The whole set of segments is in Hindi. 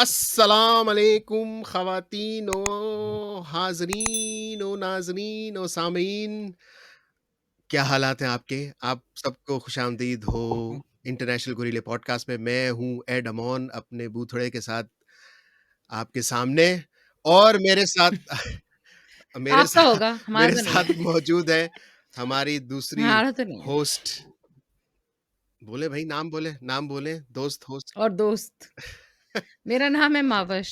अस्सलाम अलैकुम ख़वातीन ओ हाज़रीन ओ नाज़रीन ओ सामीन, क्या हालात हैं आपके? आप सबको खुशामदीद हो इंटरनेशनल गोरिल्ला पॉडकास्ट में। मैं हूँ एड अमॉन अपने बूथड़े के साथ आपके सामने और मेरे साथ मेरे आपका साथ होगा, हमारा मेरे तो नहीं साथ है। मौजूद है हमारी दूसरी हमारा तो नहीं है। होस्ट। बोले भई, नाम बोलें, दोस्त होस्ट। और दोस्त, मेरा नाम है मावश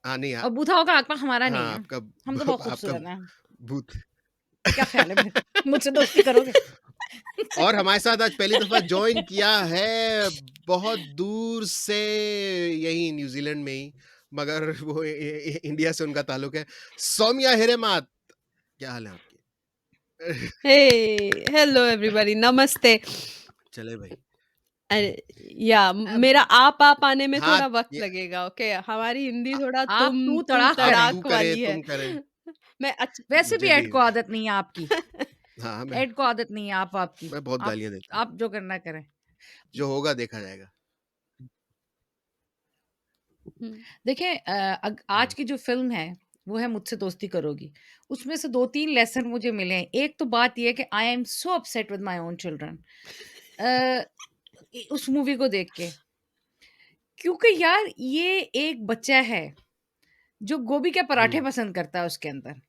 हाँ, नहीं और बूथा होगा आपका, हमारा नहीं हाँ, है। आपका हम तो बहुत आपका खूबसूरत हैं। बूथ। क्या ख़्याल है मेरा? मुझसे दोस्ती करोगे? और हमारे साथ आज पहली दफ़ा जॉइन किया है बहुत दूर से, यहीं न्यूज़ीलैंड में ही, मगर वो इंडिया से उनका ताल्लुक है। सौम्या हिरेमत, क्या हाल है आपके? Hey, hello everybody, नमस्ते। चले भाई। अरे या अब मेरा आप आने में हाँ, थोड़ा वक्त ये लगेगा, ओके? हमारी हिंदी अ, थोड़ा आप तू तुम तड़ाक आप करें। तू तड़ाक करे, वाली है। तुम करे। मैं अच्छा वैसे भी जल्दी। ऐड को आदत नहीं है आपकी। हाँ, ऐड को आदत नहीं है आपकी। मैं बहुत आप गालियाँ देता हूँ। आप जो करना करें। जो होगा देखा जाएगा। हुँ, देखिए आज हुँ, की जो फ़िल्म है, वो है मुझसे दोस्ती करोगी। उसमें से 2-3 लेसन मुझे मिले हैं। एक तो बात ये है कि I am so upset with my own children अ, उस मूवी को देख के। क्योंकि यार ये एक बच्चा है, जो गोभी के पराठे हुँ, पसंद करता है उसके अंदर।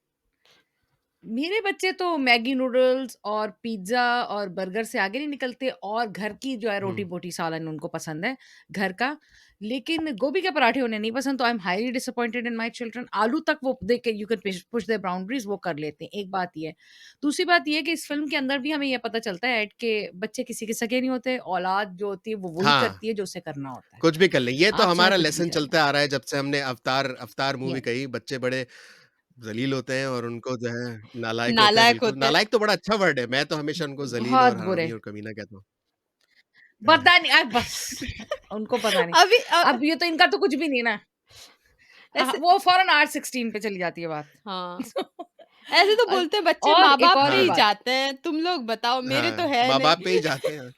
मेरे बच्चे तो मैगी नूडल्स और पिज़्ज़ा और बर्गर से आगे नहीं निकलते और घर की जो है हुँ। रोटी-बोटी सालन उनको पसंद है, घर का। लेकिन गोभी के पराठे उन्हें नहीं पसंद तो I am highly disappointed in my children. आलू तक वो दे के you can push their boundaries वो कर लेते हैं, एक बात ये है। दूसरी बात ये है कि इस फ़िल्म के अंदर भी हमें ये पता चलता है कि बच्चे किसी के सगे नहीं होते, औलाद जो होती है वो वही हाँ, करती है जो उसे करना होता है। कुछ भी कर लें। ये तो आप चाहे हमारा कुछ भी लेसन कर लें। चलता आ रहा है जब से हमने अवतार मूवी यस, कही। बच्चे बड़े ज़लील होते हैं और उनको जो है नालायक होते हैं नालायक बिल्कुल। होते हैं। नालायक तो बड़ा अच्छा वर्ड है, मैं तो हमेशा उनको ज़लील और बहुत हरामी बुरे। और कमीना कहता हूँ। पता नहीं बस उनको पता नहीं। अभी अब ये तो इनका तो कुछ भी नहीं ना। ऐसे वो फ़ौरन R16 पे चली जाती है बात। हाँ, ऐसे तो और बोलते हैं बच्चे और एक माँ-बाप और पे भी ही हाँ, बात जाते हैं, तुम लोग बताओ मेरे तो हाँ, है माँ-बाप पे ही नहीं। जाते हैं।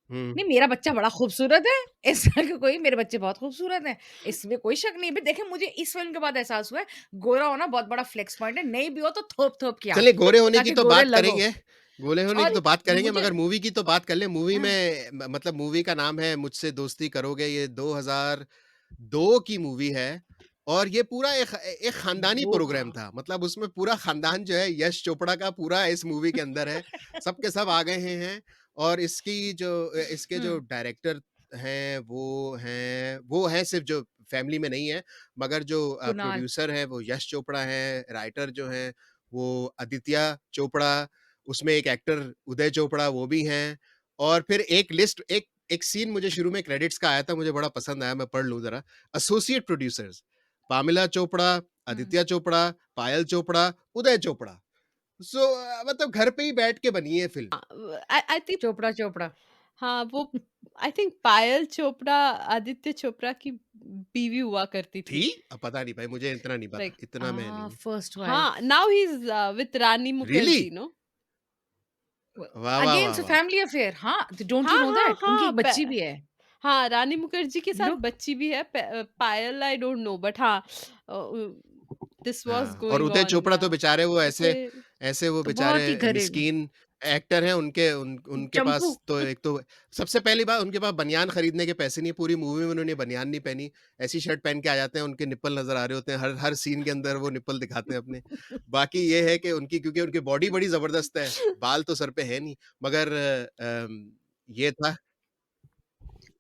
हुँ, नहीं मेरा बच्चा बड़ा खूबसूरत है, इसमें कोई मेरे बच्चे बहुत खूबसूरत हैं, इसमें कोई शक नहीं है। देखिए मुझे इस फ़िल्म के बाद एहसास हुआ है, गोरा होना बहुत बड़ा फ्लेक्स पॉइंट है, नहीं भी हो तो थोप-थोप के आओ, चलिए गोरे होने की ताकि तो गोरे बात लगो। करेंगे, गोरे होने की और तो बात करेंगे मुझे मगर मूवी की तो बात कर लें। मूवी हाँ, में मतलब मूवी का नाम है मुझसे दोस्ती करोगे, ये 2002 की मूवी है और ये पूरा एक एक खानदानी 2 प्रोग्राम था। मतलब उसमें पूरा खानदान जो है यश चोपड़ा का पूरा इस मूवी के अंदर है। सब के सब आ गए हैं और इसके जो हुँ, डायरेक्टर हैं, वो हैं सिर्फ़ जो फैमिली में नहीं है, मगर जो कुणाल, प्रोड्यूसर हैं वो यश चोपड़ा हैं, राइटर जो हैं वो आदित्य चोपड़ा, उसमें एक एक्टर उदय चोपड़ा वो भी हैं और फिर एक लिस्ट एक एक सीन मुझे शुरू में क्रेडिट्स का आया था, मुझे बड़ा पसंद आया, मैं पढ़ लूँ ज़रा। एसोसिएट प्रोड्यूसर्स पामिला चोपड़ा, हुँ, आदित्य चोपड़ा, पायल चोपड़ा, उदय चोपड़ा। सो मतलब घर पे ही बैठ के बनी है फ़िल्म। I think चोपड़ा-चोपड़ा। हाँ, वो आई थिंक पायल चोपड़ा आदित्य चोपड़ा की बीवी हुआ करती थी? थी। पता नहीं भाई, मुझे इतना नहीं पता, लाइक इतना मैं नहीं हूँ। First wife. हाँ, now he is with Rani really? Mukherjee no? वाह, वाह, अगेन वाह, सो वाह! फैमिली अफेयर हाँ, डोंट यू हाँ, नो हाँ, दैट? उनकी हाँ, एक बच्ची भी है। हाँ, रानी मुखर्जी के साथ लुक बच्ची भी है। पायल आई डोंट नो बट हाँ, दिस वाज़ हाँ, और गोइंग उदय ऑन चोपड़ा या तो बेचारे वो ऐसे ऐसे वो तो बहुत ही बेचारे घरेलू। मिस्कीन एक्टर हैं, उनके चंपू। पास तो एक तो सबसे पहली बात उनके पास बनियान खरीदने के पैसे नहीं है, पूरी मूवी में उन्होंने बनियान नहीं पहनी, ऐसी शर्ट पहन के आ जाते हैं, उनके निप्पल नज़र आ रहे होते हैं, हर हर सीन के अंदर वो निप्पल दिखाते हैं अपने। बाकी ये है कि क्योंकि उनकी बॉडी बड़ी ज़बरदस्त है, बाल तो सर पे है नहीं, मगर ये था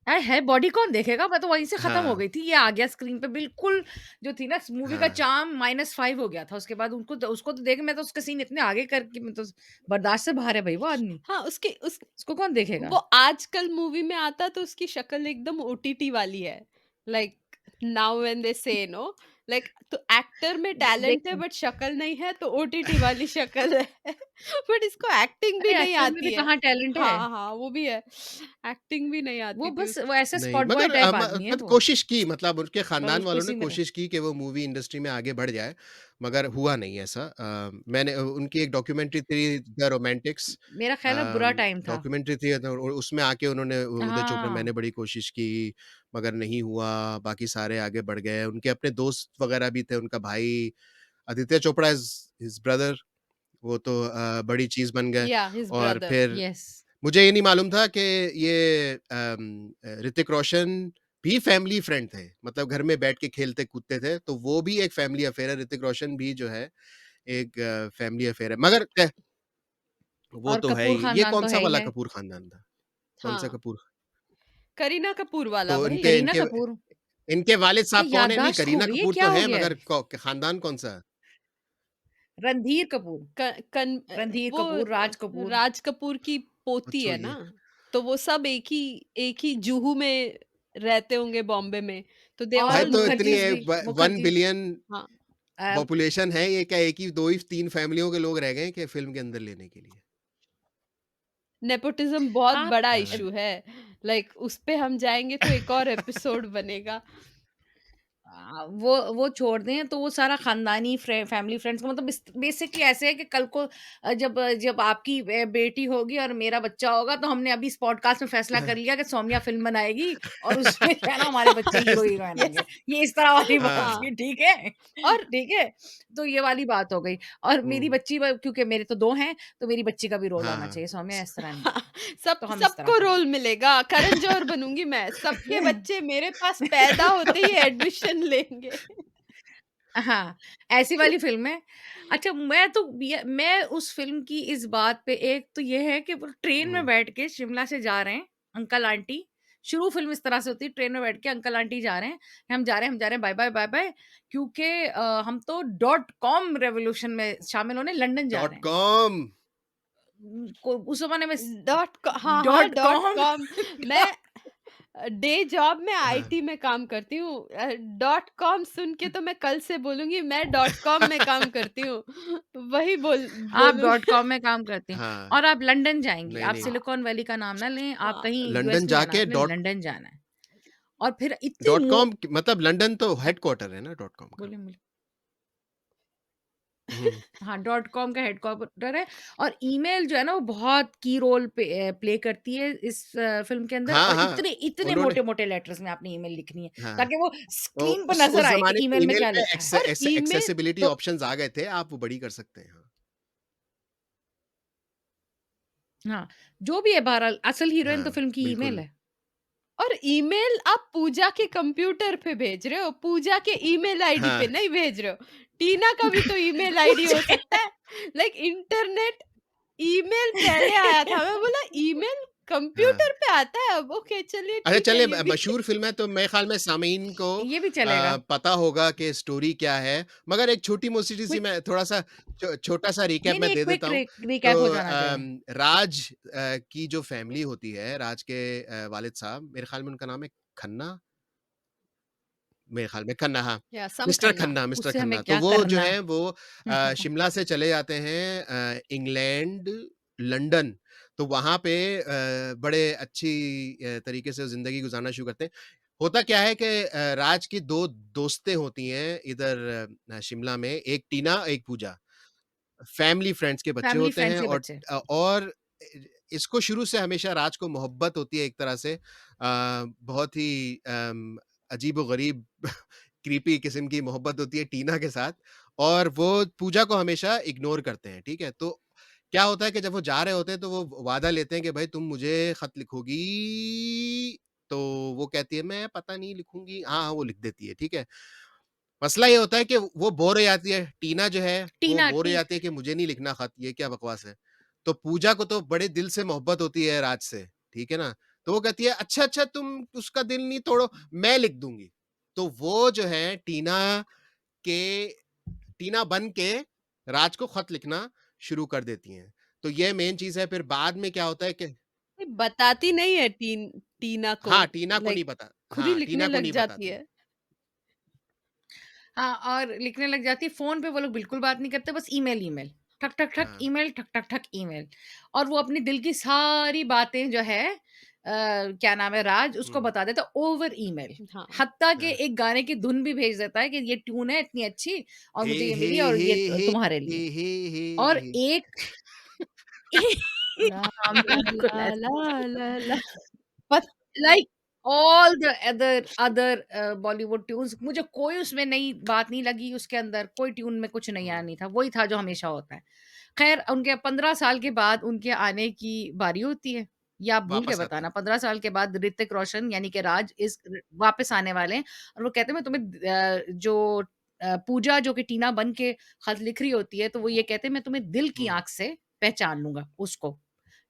अरे है बॉडी कौन देखेगा? मैं तो वहीं से खत्म हो हाँ, गई थी। ये आ गया स्क्रीन पे बिल्कुल जो थी ना मूवी का हाँ। चार्म -5 हो गया था। उसके बाद उसको तो देख मैं तो उसके सीन इतने आगे करके मैं तो बर्दाश्त से बाहर है भई वो आदमी। हाँ, उसकी उस उसको कौन देखेगा? वो आजकल मूवी में आता तो उसकी शक्ल एकदम ओटीटी वाली है। लाइक नाउ व्हेन दे से नो लाइक तो एक्टर में टैलेंट है देखिए, बट शक्ल नहीं है, तो ओटीटी वाली शक्ल है। बट इसको एक्टिंग भी अरे नहीं एक्टर में भी आती है। कहाँ टैलेंट है? हाँ, हाँ, वो भी है। एक्टिंग भी नहीं वो आती थी बस उसको। वो ऐसे नहीं, स्पॉट बॉय मगर टाइप आदमी है वो, कोशिश की, मतलब उनके और ख़ानदान उसको वालों इसी ने में कोशिश की कि वो मूवी इंडस्ट्री में आगे बढ़ जाए, मगर हुआ नहीं ऐसा। मैंने उनकी एक डॉक्यूमेंट्री थी द रोमांटिक्स, मेरा ख़्याल है बुरा टाइम था। डॉक्यूमेंट्री थी, तो उसमें आके उन्होंने उदय चोपड़ा, हाँ, मैंने बड़ी कोशिश की, मगर नहीं हुआ, बाकी सारे आगे बढ़ गए। उनके अपने दोस्त वग़ैरह भी थे, उनका भाई Aditya Chopra is his brother, वो तो बड़ी चीज़ बन गए। या हिज और ब्रदर। फिर यस। मुझे ये नहीं मालूम था कि ये ऋतिक रोशन भी फैमिली फ्रेंड थे, मतलब घर में बैठ के खेलते कूदते थे, तो वो भी एक फैमिली अफेयर है। ऋतिक रोशन भी जो है एक फैमिली अफेयर है, मगर वो और तो है कपूर ही। ये ख़ानदान तो कौन-सा है ही वाला है। कपूर खानदान था? कौन-सा हाँ, कपूर? करीना कपूर वाला तो भाई। इनके करीना इनके कपूर, इनके वालिद ये साहब कौन है? नहीं, याददाश्त खो करीना गई है, कपूर क्या तो हो हैं, गया है? मगर खानदान कौन-सा? रणधीर कपूर, क कन रणधीर वो कपूर, राज कपूर। राज कपूर की पोती अच्छा है ये। ना, तो वो सब एक ही जुहू में रहते होंगे बॉम्बे में, तो दे भाई और ऑल तो नो इतनी ईच मुखर्जीज़ अदर। भी, 1 मुखर्जी बिलियन हाँ, अ, पॉपुलेशन है, ये क्या एक ही 2 ही 3 फैमिलियों के लोग रह गए हैं कि फ़िल्म के अंदर लेने के लिए? नेपोटिज़्म बहुत आप बड़ा हाँ। इश्यू है। लाइक उस पे हम जाएँगे तो एक और एपिसोड बनेगा। वो छोड़ दें तो वो सारा खानदानी फैमिली फ्रेंड्स का मतलब बेसिकली ऐसे है कि कल को जब आपकी बेटी होगी और मेरा बच्चा होगा तो हमने अभी इस पॉडकास्ट में फैसला कर लिया कि सौम्या फिल्म बनाएगी और उसमें जो है ना हमारे बच्चे हीरो ऐसे हीरोइन यस। होंगे। ये इस तरह वाली बात हाँ। थी, हाँ, ठीक है? और ठीक है? तो ये वाली बात हो गई और मेरी हुँ। बच्ची क्योंकि मेरे तो 2 हैं, तो मेरी बच्ची का भी रोल होना हाँ। चाहिए, सौम्या इस तरह नहीं हाँ, है। तो हम इस तरह सबको रोल करेंगे। मिलेगा, करण जौहर बनूँगी मैं, सबके बच्चे मेरे पास पैदा होते ही एडमिशन लेंगे। हाँ, ऐसी वाली फ़िल्म है। अच्छा मैं उस फ़िल्म की इस बात पे एक तो ये है कि वो ट्रेन में हुँ। बैठ के शिमला से जा रहे हैं, अंकल-आंटी। शुरू फ़िल्म इस तरह से होती है, ट्रेन में बैठ के अंकल-आंटी जा रहे हैं, हम जा रहे हैं, बाय-बाय, बाय-बाय क्योंकि हम तो डॉट कॉम रेवोल्यूशन में शामिल होने लंदन जा रहे डॉट हैं। कॉम। को उस ज़माने में हाँ, हाँ, डॉट डॉट कॉम कॉम। मैं डे जॉब में हाँ। आईटी में काम करती हूँ। डॉट कॉम सुन के तो मैं कल से बोलूँगी मैं डॉट कॉम में काम करती हूँ। वही आप डॉट बोलूँगी। कॉम में काम करती हैं हाँ। और आप लंदन जाएँगी। नहीं, आप नहीं। सिलिकॉन वैली का नाम ना लें, आप हाँ, कहीं यूएस लंदन नहीं जाना, जाके आपने लंदन जाना है। और फिर इतनी डॉट मो कॉम मतलब लंदन तो हेडक्वार्टर है ना डॉट कॉम का। बोलिए, बोलिए। हुँ। हाँ, डॉट कॉम का हेडक्वार्टर है और ईमेल जो है ना वो बहुत की रोल प्ले करती है इस फ़िल्म के अंदर हाँ, और हाँ। इतने इतने उन्होंने मोटे-मोटे लेटर्स में आपने ईमेल लिखनी है, हाँ। ताकि वो तो स्क्रीन पर उस नज़र आए कि ज़माने में ईमेल में ईमेल क्या पे लिखा है। और ईमेल एक्सेसिबिलिटी तो ऑप्शंस आ गए थे, आप वो बड़ी कर सकते हैं। हाँ। हाँ, जो भी है बहरहाल असल हीरोइन तो हाँ, फ़िल्म की ईमेल बिल्कुल। है। और ईमेल आप पूजा के कंप्यूटर पे भेज रहे हो, पूजा के ईमेल आईडी हाँ। पे नहीं भेज रहे हो। टीना का भी तो ईमेल आईडी हो सकता है। लाइक इंटरनेट ईमेल पहले आया था। मैं बोला ईमेल हाँ। कंप्यूटर पे आता है अब। ओके चलिए अच्छा ठीक है चलिए, ये भी। मशहूर फ़िल्म है तो मेरे ख़्याल में सामीन को ये भी चलेगा। पता होगा कि स्टोरी क्या है। मगर एक छोटी-मोटी सी क्विक मैं थोड़ा-सा छोटा-सा रिकैप नहीं, मैं एक दे देता क्विक हूँ। तो रिकैप हो जाना चाहिए। राज की जो फ़ैमिली होती है, राज के वालिद साहब, मेरे ख़्याल में उनका नाम है खन्ना, मेरे ख़्याल में खन्ना, हाँ। या सम खन्ना। मिस्टर उससे हमें खन्ना। तो क्या वो जो करना? है वो शिमला से चले जाते हैं इंग्लैंड, लंदन। तो वहाँ पे बड़े अच्छी तरीके से ज़िंदगी गुज़ारना शुरू करते हैं। होता क्या है कि राज की 2 दोस्तें होती हैं इधर शिमला में, एक टीना, एक पूजा। फैमिली फ्रेंड्स के बच्चे फैमिली होते फ्रेंड्स हैं के और बच्चे। इसको शुरू से हमेशा राज को मोहब्बत होती है एक तरह से, बहुत ही अजीब-ओ-गरीब क्रीपी किस्म की मोहब्बत होती है टीना के साथ और वो पूजा को हमेशा इग्नोर करते हैं, ठीक है? तो क्या होता है कि जब वो जा रहे होते हैं तो वो वादा लेते हैं कि भाई तुम मुझे खत लिखोगी, तो वो कहती है मैं पता नहीं लिखूँगी, हाँ, हाँ, वो लिख देती है, ठीक है? मसला ये होता है कि वो बोर हो जाती है, टीना जो है, वो टीना बोर हो टी जाती है कि मुझे नहीं लिखना खत, ये क्या बकवास है। तो पूजा को तो बड़े दिल से मोहब्बत होती है राज से, ठीक है ना? तो वो कहती है, "अच्छा, अच्छा तुम उसका दिल नहीं तोड़ो, मैं लिख दूँगी।" तो वो जो है के टीना बन के राज को खत लिखना शुरू कर देती हैं। तो ये मेन चीज़ है, फिर बाद में क्या होता है कि बताती नहीं है टीना को। हाँ, टीना को नहीं लाइक पता। खुद ही हाँ, लिखने टीना को लग नहीं जाती बताती है। है। हाँ, और लिखने लग जाती है। फ़ोन पे वो लोग बिल्कुल बात नहीं करते, बस ईमेल, ईमेल, ठक, ठक, ठक हाँ। ईमेल, ठक, ठक, ठक ईमेल। और वो अपने दिल की सारी बातें जो है क्या नाम है राज, उसको हुँ, बता देता है ओवर ईमेल। हाँ। हत्ता कि हाँ। एक गाने की धुन भी भेज देता है कि ये ट्यून है इतनी अच्छी और हे, मुझे ये हे, मिली और हे, ये हे, तुम्हारे हे, लिए। हे, हे, और हे। एक राम बिल्कुल लला ऐसा। ला ला ला। But like all the other Bollywood tunes मुझे कोई उसमें नई बात नहीं लगी, उसके अंदर कोई ट्यून में कुछ नया हुँ, नहीं था, वही था जो हमेशा होता है। खैर उनके 15 साल के बाद उनके आने की बारी होती है, या आप भूल के वापस आते हैं। बताना। 15 साल के बाद ऋतिक रोशन यानी कि राज इस वापस आने वाले हैं और वो कहते हैं मैं तुम्हें पूजा जो कि टीना बन के खत लिख रही होती है, तो वो ये कहते हैं मैं तुम्हें दिल की हुँ, आंख से पहचान लूंगा उसको।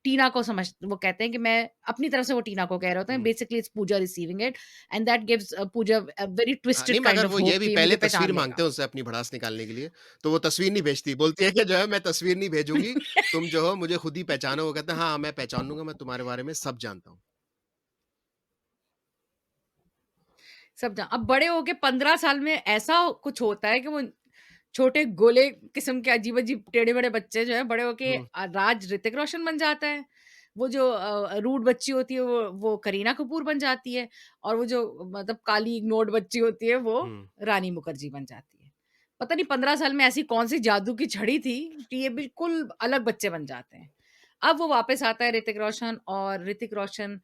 टीना को समझ वो कहते हैं कि मैं अपनी तरफ से वो टीना को कह रहे होते हैं, हुँ। Basically it's Pooja receiving it and that gives Pooja a very हाँ, ट्विस्टेड नहीं काइंड मगर ऑफ वो ये होप भी कि ये पहले मुझे तस्वीर पहचान माँगते लेगा। हैं उनसे अपनी भड़ास निकालने के लिए, तो वो तस्वीर नहीं भेजती, बोलती है कि जो है मैं तस्वीर नहीं भेजूँगी, तुम जो हो मुझे खुद ही पहचानो। वो कहते हैं हाँ, मैं पहचान लूँगा, मैं तुम्हारे बारे में सब जानता हूँ। सब जा अब बड़े होके 15 साल में ऐसा कुछ होता है कि वो छोटे गोले किस्म के अजीब-अजीब टेढ़े-मेढ़े बच्चे जो हैं बड़े होके हुँ, राज ऋतिक रोशन बन जाता है। वो जो रूड बच्ची होती है वो करीना कपूर बन जाती है और वो जो मतलब काली इग्नोर्ड बच्ची होती है वो हुँ, रानी मुखर्जी बन जाती है। पता नहीं 15 साल में ऐसी कौन-सी जादू की छड़ी थी कि ये बिल्कुल अलग बच्चे बन जाते हैं। अब वो वापस आता है ऋतिक रोशन और ऋतिक रोशन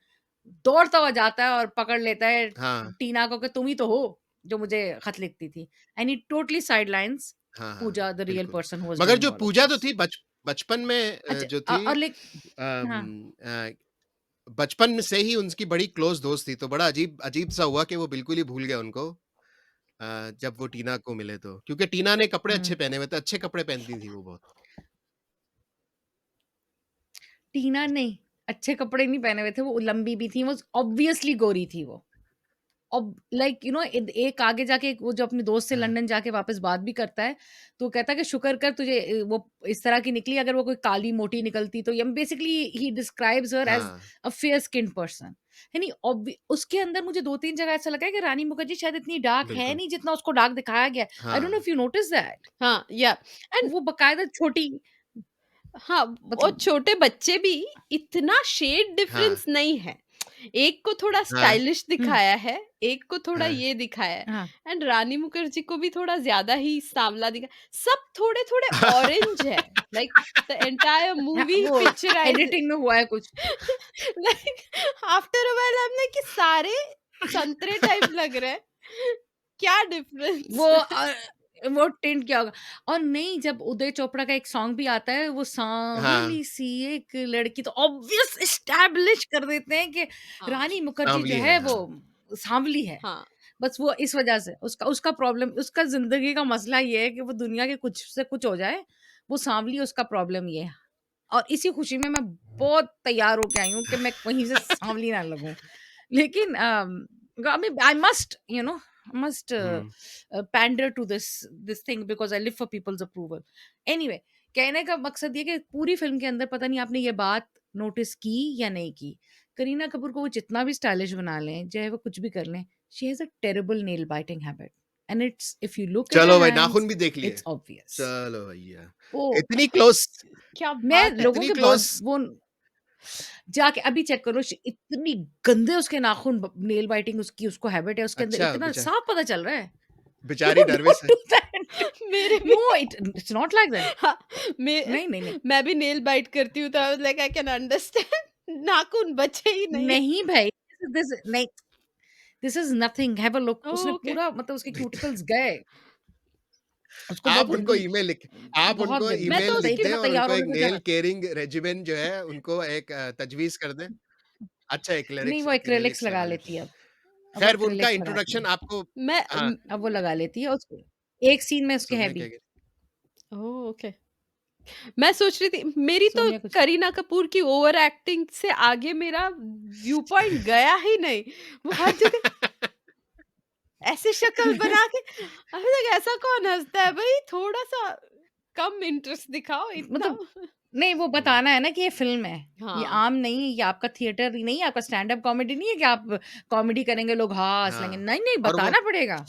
दौड़ता हुआ जाता है और पकड़ लेता है हाँ, टीना को कि तुम ही तो हो जो मुझे खत लिखती थी एंड ही टोटली साइडलाइंस हाँ, हाँ, पूजा द रियल बिल्कुल। पर्सन हु वाज़ मगर डूइंग जो ऑल ऑफ पूजा तो दिस। थी बचपन में अच्छा जो थी और लाइक हाँ, अम, अ, बचपन में से ही उनकी बड़ी क्लोज़ दोस्त थी, तो बड़ा अजीब-सा हुआ कि वो बिल्कुल ही भूल गया उनको जब वो टीना को मिले तो। क्योंकि टीना ने कपड़े हुँ। अच्छे पहने हुए थे, अच्छे कपड़े पहनती थी वो बहुत। टीना ने अच्छे कपड़े नहीं पहने हुए थे, वो लंबी भी थी, वो ऑब्वियसली गोरी थी वो। अब लाइक यू नो एक आगे जाके वो जो अपने दोस्त से हाँ, लंदन जाके वापस बात भी करता है, तो वो कहता है कि शुक्र कर तुझे वो इस तरह की निकली, अगर वो कोई काली मोटी निकलती तो ये basically he describes her as हाँ, अ फेयर स्किन्ड पर्सन। यानी उसके अंदर मुझे 2-3 जगह ऐसा लगा है कि रानी मुखर्जी शायद इतनी डार्क है बिल्कुल। नहीं जितना उसको डार्क दिखाया गया है। आई डोंट नो हाँ, इफ यू नोटिस दैट। हाँ, या एंड वो बाकायदा छोटी हाँ, और मतलब छोटे बच्चे भी इतना शेड हाँ, डिफरेंस नहीं है। एक को थोड़ा हाँ, स्टाइलिश हुँ, दिखाया है, एक को थोड़ा हाँ। ये दिखाया है हाँ। एंड रानी मुखर्जी को भी थोड़ा ज़्यादा ही सांवला सब थोड़े-थोड़े ऑरेंज है, लाइक द एंटायर हाँ, मूवी वो पिक्चराइज़ एडिटिंग में हुआ है कुछ। Like after a while I am like कि सारे संतरे टाइप लग रहे हैं। क्या डिफरेंस? वो वो टिंट क्या होगा और नहीं जब उदय चोपड़ा का एक सॉन्ग भी आता है वो हाँ, सांवली सी एक लड़की तो ऑब्वियस एस्टैब्लिश कर देते हैं कि हाँ, रानी मुखर्जी जो सांवली है है, वो हाँ। सांवली है। हाँ, बस वो इस वजह से उसका उसका प्रॉब्लम उसका जिंदगी का मसला ये है कि वो दुनिया के कुछ से कुछ हो जाए वो सांवली उसका प्रॉब्लम ये है और इसी खुशी में मैं बहुत तैयार होके आई हूँ कि मैं कहीं से सांवली ना लगूं लेकिन I mean, I must, you know, must hmm. pander to this thing because I live for people's approval. Anyway, कहने का मकसद ये कि पूरी फिल्म के अंदर पता नहीं आपने ये बात नोटिस की या नहीं की। करीना कपूर को वो जितना भी स्टाइलिश बना लें, चाहे वो कुछ भी कर लें, she has a terrible nail biting habit. And it's if you look at her चलो भाई hands, नाख़ून भी देख लिए। it's obvious. चलो भैया। वो इतनी क्लोज़ क्या मैं बात है! लोगों इतनी के बहुत क्लोज़ वो जाके अभी चेक करो इतनी गंदे उसके नाखून नेल बाइटिंग उसकी उसको हैबिट है उसके अंदर अच्छा इतना साफ पता चल रहा है बेचारी डोंट नर्वस है। डू दैट मेरे भी no it's not like that हाँ, मैं नहीं नहीं नहीं मैं भी नेल बाइट करती हूँ तो I was like I can understand नाखून बचे ही नहीं। नहीं भाई दिस नहीं this is nothing have a look oh! उसने ओके। पूरा मतलब उसके क्यूटिकल्स गए उसको बहुत आप उनको गंदी ईमेल लिख आप बहुत उनको गंदी मैं ईमेल तो लिख दें इतना और तैयार उनको होके एक तो नेल जा केयरिंग रेजिमेन जो है उनको एक तजवीज़ कर दें। अच्छा नहीं वो एक्रेलिक्स एक्रिलिक्स लगा लगा लें। लेती है अब वो ख़ैर वो उनका एक्रेलिक्स लगाती इंट्रोडक्शन है आपको मैं हाँ, अब वो लगा लेती है उसको एक सीन में उसके है सोम्या भी क्या कह ओह! ओके। मैं सोच रही थी मेरी तो सोमिया कुछ करीना कपूर की ओवर एक्टिंग से आगे मेरा व्यू पॉइंट गया ही नहीं। वो हर जगह ऐसे शक्ल बना के अभी तक ऐसा कौन हँसता है भई? थोड़ा-सा कम इंटरेस्ट दिखाओ इतना। मतलब नहीं वो हुँ, बताना है ना कि ये फ़िल्म है। ये हाँ, आम नहीं है, ये आपका थिएटर नहीं है, आपका स्टैंड अप कॉमेडी नहीं है कि आप कॉमेडी करेंगे, लोग हाँ हँस लेंगे। हाँ नहीं, नहीं और वो बताना पड़ेगा।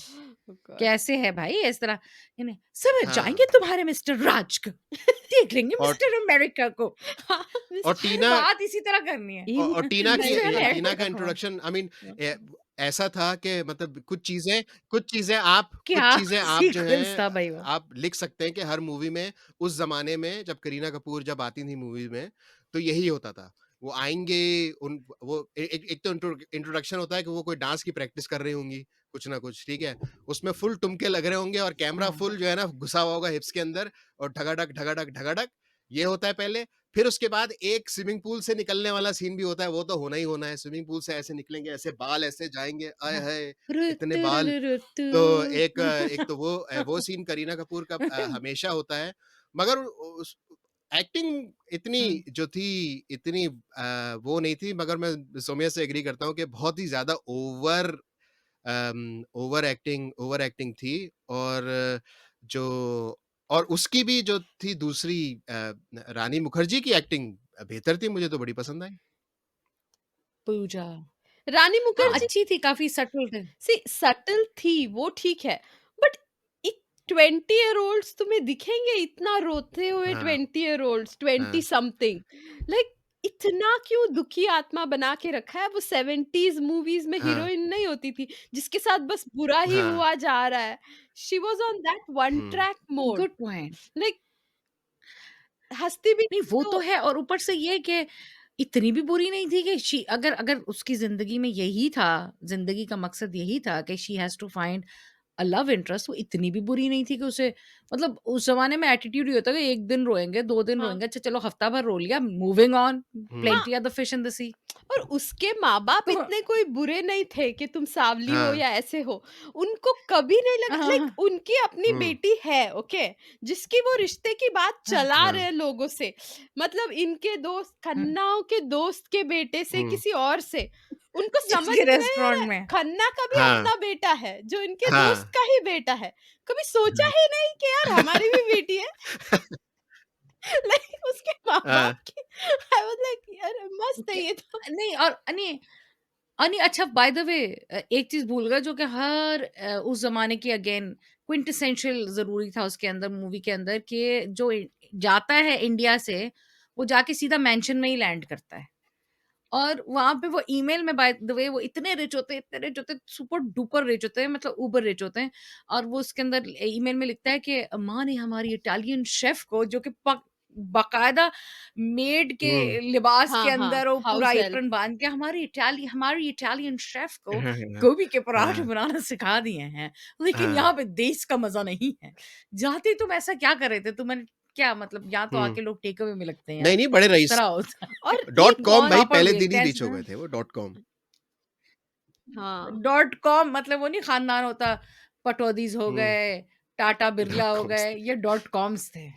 ओह गॉड! कैसे है भाई इस तरह इन्हें समझ जाएँगे हाँ, तुम्हारे मिस्टर राज को, देख लेंगे और मिस्टर अमेरिका को। हाँ, और मिस्टर हर टीना बात इसी तरह करनी है। और टीना की मिस्टर टीना का अमेरिका को। इंट्रोडक्शन आई मीन ऐसा था कि मतलब कुछ क्या चीज़ें आप जो सीक्वेंस हैं था भाई वो। आप लिख सकते हैं कि हर मूवी में उस ज़माने में जब करीना कपूर जब आती थी मूवी में, तो यही होता था। वो आएँगे उन वो ए एक एक तो इंट्रोडक्शन होता है कि वो कोई डांस की प्रैक्टिस कर रही होंगी, कुछ ना कुछ, ठीक है? उसमें फुल टुमके लग रहे होंगे और कैमरा हाँ। फुल जो है ना घुसा हुआ होगा हिप्स के अंदर और ढगाढक, ढगाढक, ढगाढक, ये होता है पहले। फिर उसके बाद एक स्विमिंग पूल से निकलने वाला सीन भी होता है, वो तो होना ही होना है। स्विमिंग पूल से ऐसे निकलेंगे, ऐसे बाल ऐसे जाएँगे, आय हाँ। हाय! रु इतने तु रु बाल। रु रु तु। तो एक तो वो सीन करीना कपूर का हमेशा होता है। मगर उस एक्टिंग इतनी हुँ। जो थी, इतनी वो नहीं थी, मगर मैं सौम्या से एग्री करता हूँ कि बहुत ही ज़्यादा ओवर एक्टिंग थी। और जो और उसकी भी जो थी दूसरी रानी मुखर्जी की एक्टिंग बेहतर थी, मुझे तो बड़ी पसंद आई। पूजा। रानी हाँ, मुखर्जी अच्छी थी, काफ़ी सटल थे। सी सटल थी, वो ठीक है, बट एक 20 ईयर ओल्ड्स तुम्हें दिखेंगे इतना रोते हुए, हाँ, 20 ईयर ओल्ड्स, 20 हाँ, समथिंग, लाइक इतना क्यों दुखी आत्मा बना के रखा है? वो 70s मूवीज में हाँ, हीरोइन नहीं होती थी जिसके साथ बस बुरा ही हाँ, हुआ जा रहा है। She was on that one hmm, track mode, good point. Like हंसती भी नहीं, वो तो तो है और ऊपर से ये कि इतनी भी बुरी नहीं थी कि शी अगर अगर उसकी ज़िंदगी में यही था, ज़िंदगी का मकसद यही था कि she has to find a love interest, वो इतनी भी बुरी नहीं थी कि उसे मतलब उस ज़माने में एटीट्यूड ये होता है कि 1 दिन रोएँगे, 2 दिन हाँ रोएँगे, अच्छा चलो हफ्ता भर रो लिया, मूविंग ऑन, हुँ, हाँ, plenty of the fish in the sea. और उसके माँ-बाप तो इतने कोई बुरे नहीं थे कि तुम सांवली हो हाँ, या ऐसे हो। उनको कभी नहीं लगा, हाँ, लाइक हाँ, उनकी अपनी हुँ, बेटी है, ओके? जिसकी वो रिश्ते की बात हाँ, चला हाँ, रहे हैं लोगों से। मतलब इनके दोस्त हाँ, खन्नाओं के दोस्त के बेटे से, हुँ, किसी और से। उनको समझ जिसके में नहीं आ रहा रेस्टोरेंट है, में खन्ना का भी हाँ, अपना बेटा है, जो इनके हाँ, दोस्त का ही बेटा है। कभी सोचा हाँ, ही नहीं कि यार हमारी भी बेटी है? लाइक उसके हाँ, माँ-बाप की आई वाज़ लाइक यार मस्त है क्या ये तो। नहीं और नहीं नहीं अच्छा बाय द वे एक चीज़ भूल गए जो कि हर उस ज़माने की अगेन क्विंटेसेंशियल ज़रूरी था उसके अंदर मूवी के अंदर कि जो जाता है इंडिया से, वो जाके सीधा मेंशन में ही लैंड करता है। और वहाँ पे वो ईमेल में बाय द वे वो इतने रिच होते हैं, सुपर डुपर रिच होते हैं, मतलब उबर रिच होते हैं। और वो उसके अंदर ईमेल में लिखता है कि माँ ने हमारी इटालियन शेफ़ को जो कि बाकायदा मेड के हुँ, लिबास के हाँ, हाँ, अंदर वो पूरा हाउस हेल्प। एप्रन बाँध के हमारी इटालियन शेफ़ को हाँ, हाँ, गोभी के पराठे हाँ, बनाना सिखा दिए हैं। लेकिन हाँ, यहाँ पे देश का मज़ा नहीं है। जाते तुम ऐसा क्या कर रहे थे? तुम्हें क्या मतलब यहाँ तो हुँ। आके लोग टेक अवे में लगते हैं यार। नहीं, नहीं, बड़े इस रईस। तरह होता है। और डॉट एक कॉम कौन भाई पापड़ पहले दिन बेलते ही हैं रीच हो ऐसे। गए थे वो डॉट कॉम। हाँ, डॉट कॉम मतलब वो नहीं खानदान होता, पटौदीज़ हो हुँ, गए, टाटा डॉट बिरला हो कॉम्स गए, ये डॉट कॉम्स थे,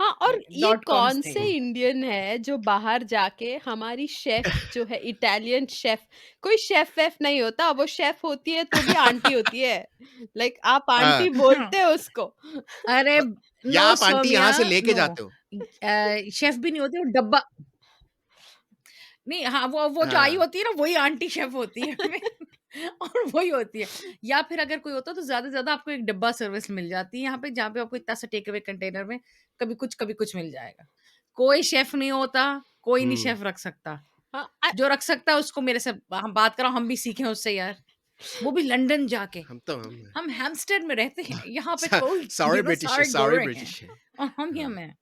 हाँ, और ये डॉट कॉम्स कौन थे से ये। हुँ, इंडियन है जो बाहर जाके हमारी शेफ़ जो है इटालियन शेफ़, कोई शेफ़-वेफ़ नहीं होता, वो शेफ़ होती है तो भी आंटी होती है। लाइक आप हाँ, आंटी बोलते हो उसको। अरे या नो आप आंटी सौम्या यहाँ से लेके नो जाते हो। शेफ़ भी नहीं होती वो डब्बा नहीं हाँ, वो जो आई हाँ, होती है ना वही आंटी शेफ़ होती है और वही होती है। या फिर अगर कोई होता है तो ज़्यादा से ज़्यादा आपको एक डब्बा सर्विस मिल जाती है यहाँ पे जहाँ पे आपको इतना सा टेक अवे कंटेनर में कभी कुछ मिल जाएगा। कोई शेफ़ नहीं होता, कोई नहीं हुँ, शेफ़ रख सकता। हाँ, जो रख सकता है उसको मेरे से हम बात कराओ, हम भी सीखें उससे यार। वो भी लंदन जाके। हम हम हैम्स्टेड में रहते हैं, यहाँ पे सा कोई सारे ब्रिटिश सारे सारे गोरे हैं ब्रिटिश हैं। और हम ही हाँ, हम हैं,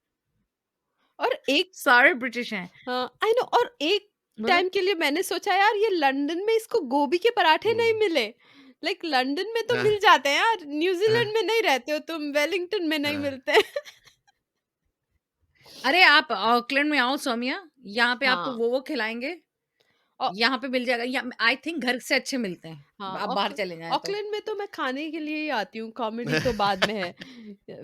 और एक सारे ब्रिटिश हैं। हाँ, आई नो, और एक बोले टाइम के लिए मैंने सोचा यार ये लंदन में इसको गोभी के पराठे नहीं हुँ, मिले। लाइक लंदन में तो हाँ, मिल जाते हैं यार, हाँ, न्यूज़ीलैंड में नहीं रहते हो तुम, वेलिंगटन में नहीं हाँ, मिलते। अरे आप ऑकलैंड में आओ सौम्या, यहाँ पे आपको हाँ, वो खिलाएँगे, औ यहाँ पे मिल जाएगा या आई थिंक घर से अच्छे मिलते हैं, हाँ, आप बाहर चले जाएँ तो। ऑकलैंड में तो मैं खाने के लिए ही आती हूँ, कॉमेडी तो बाद में है।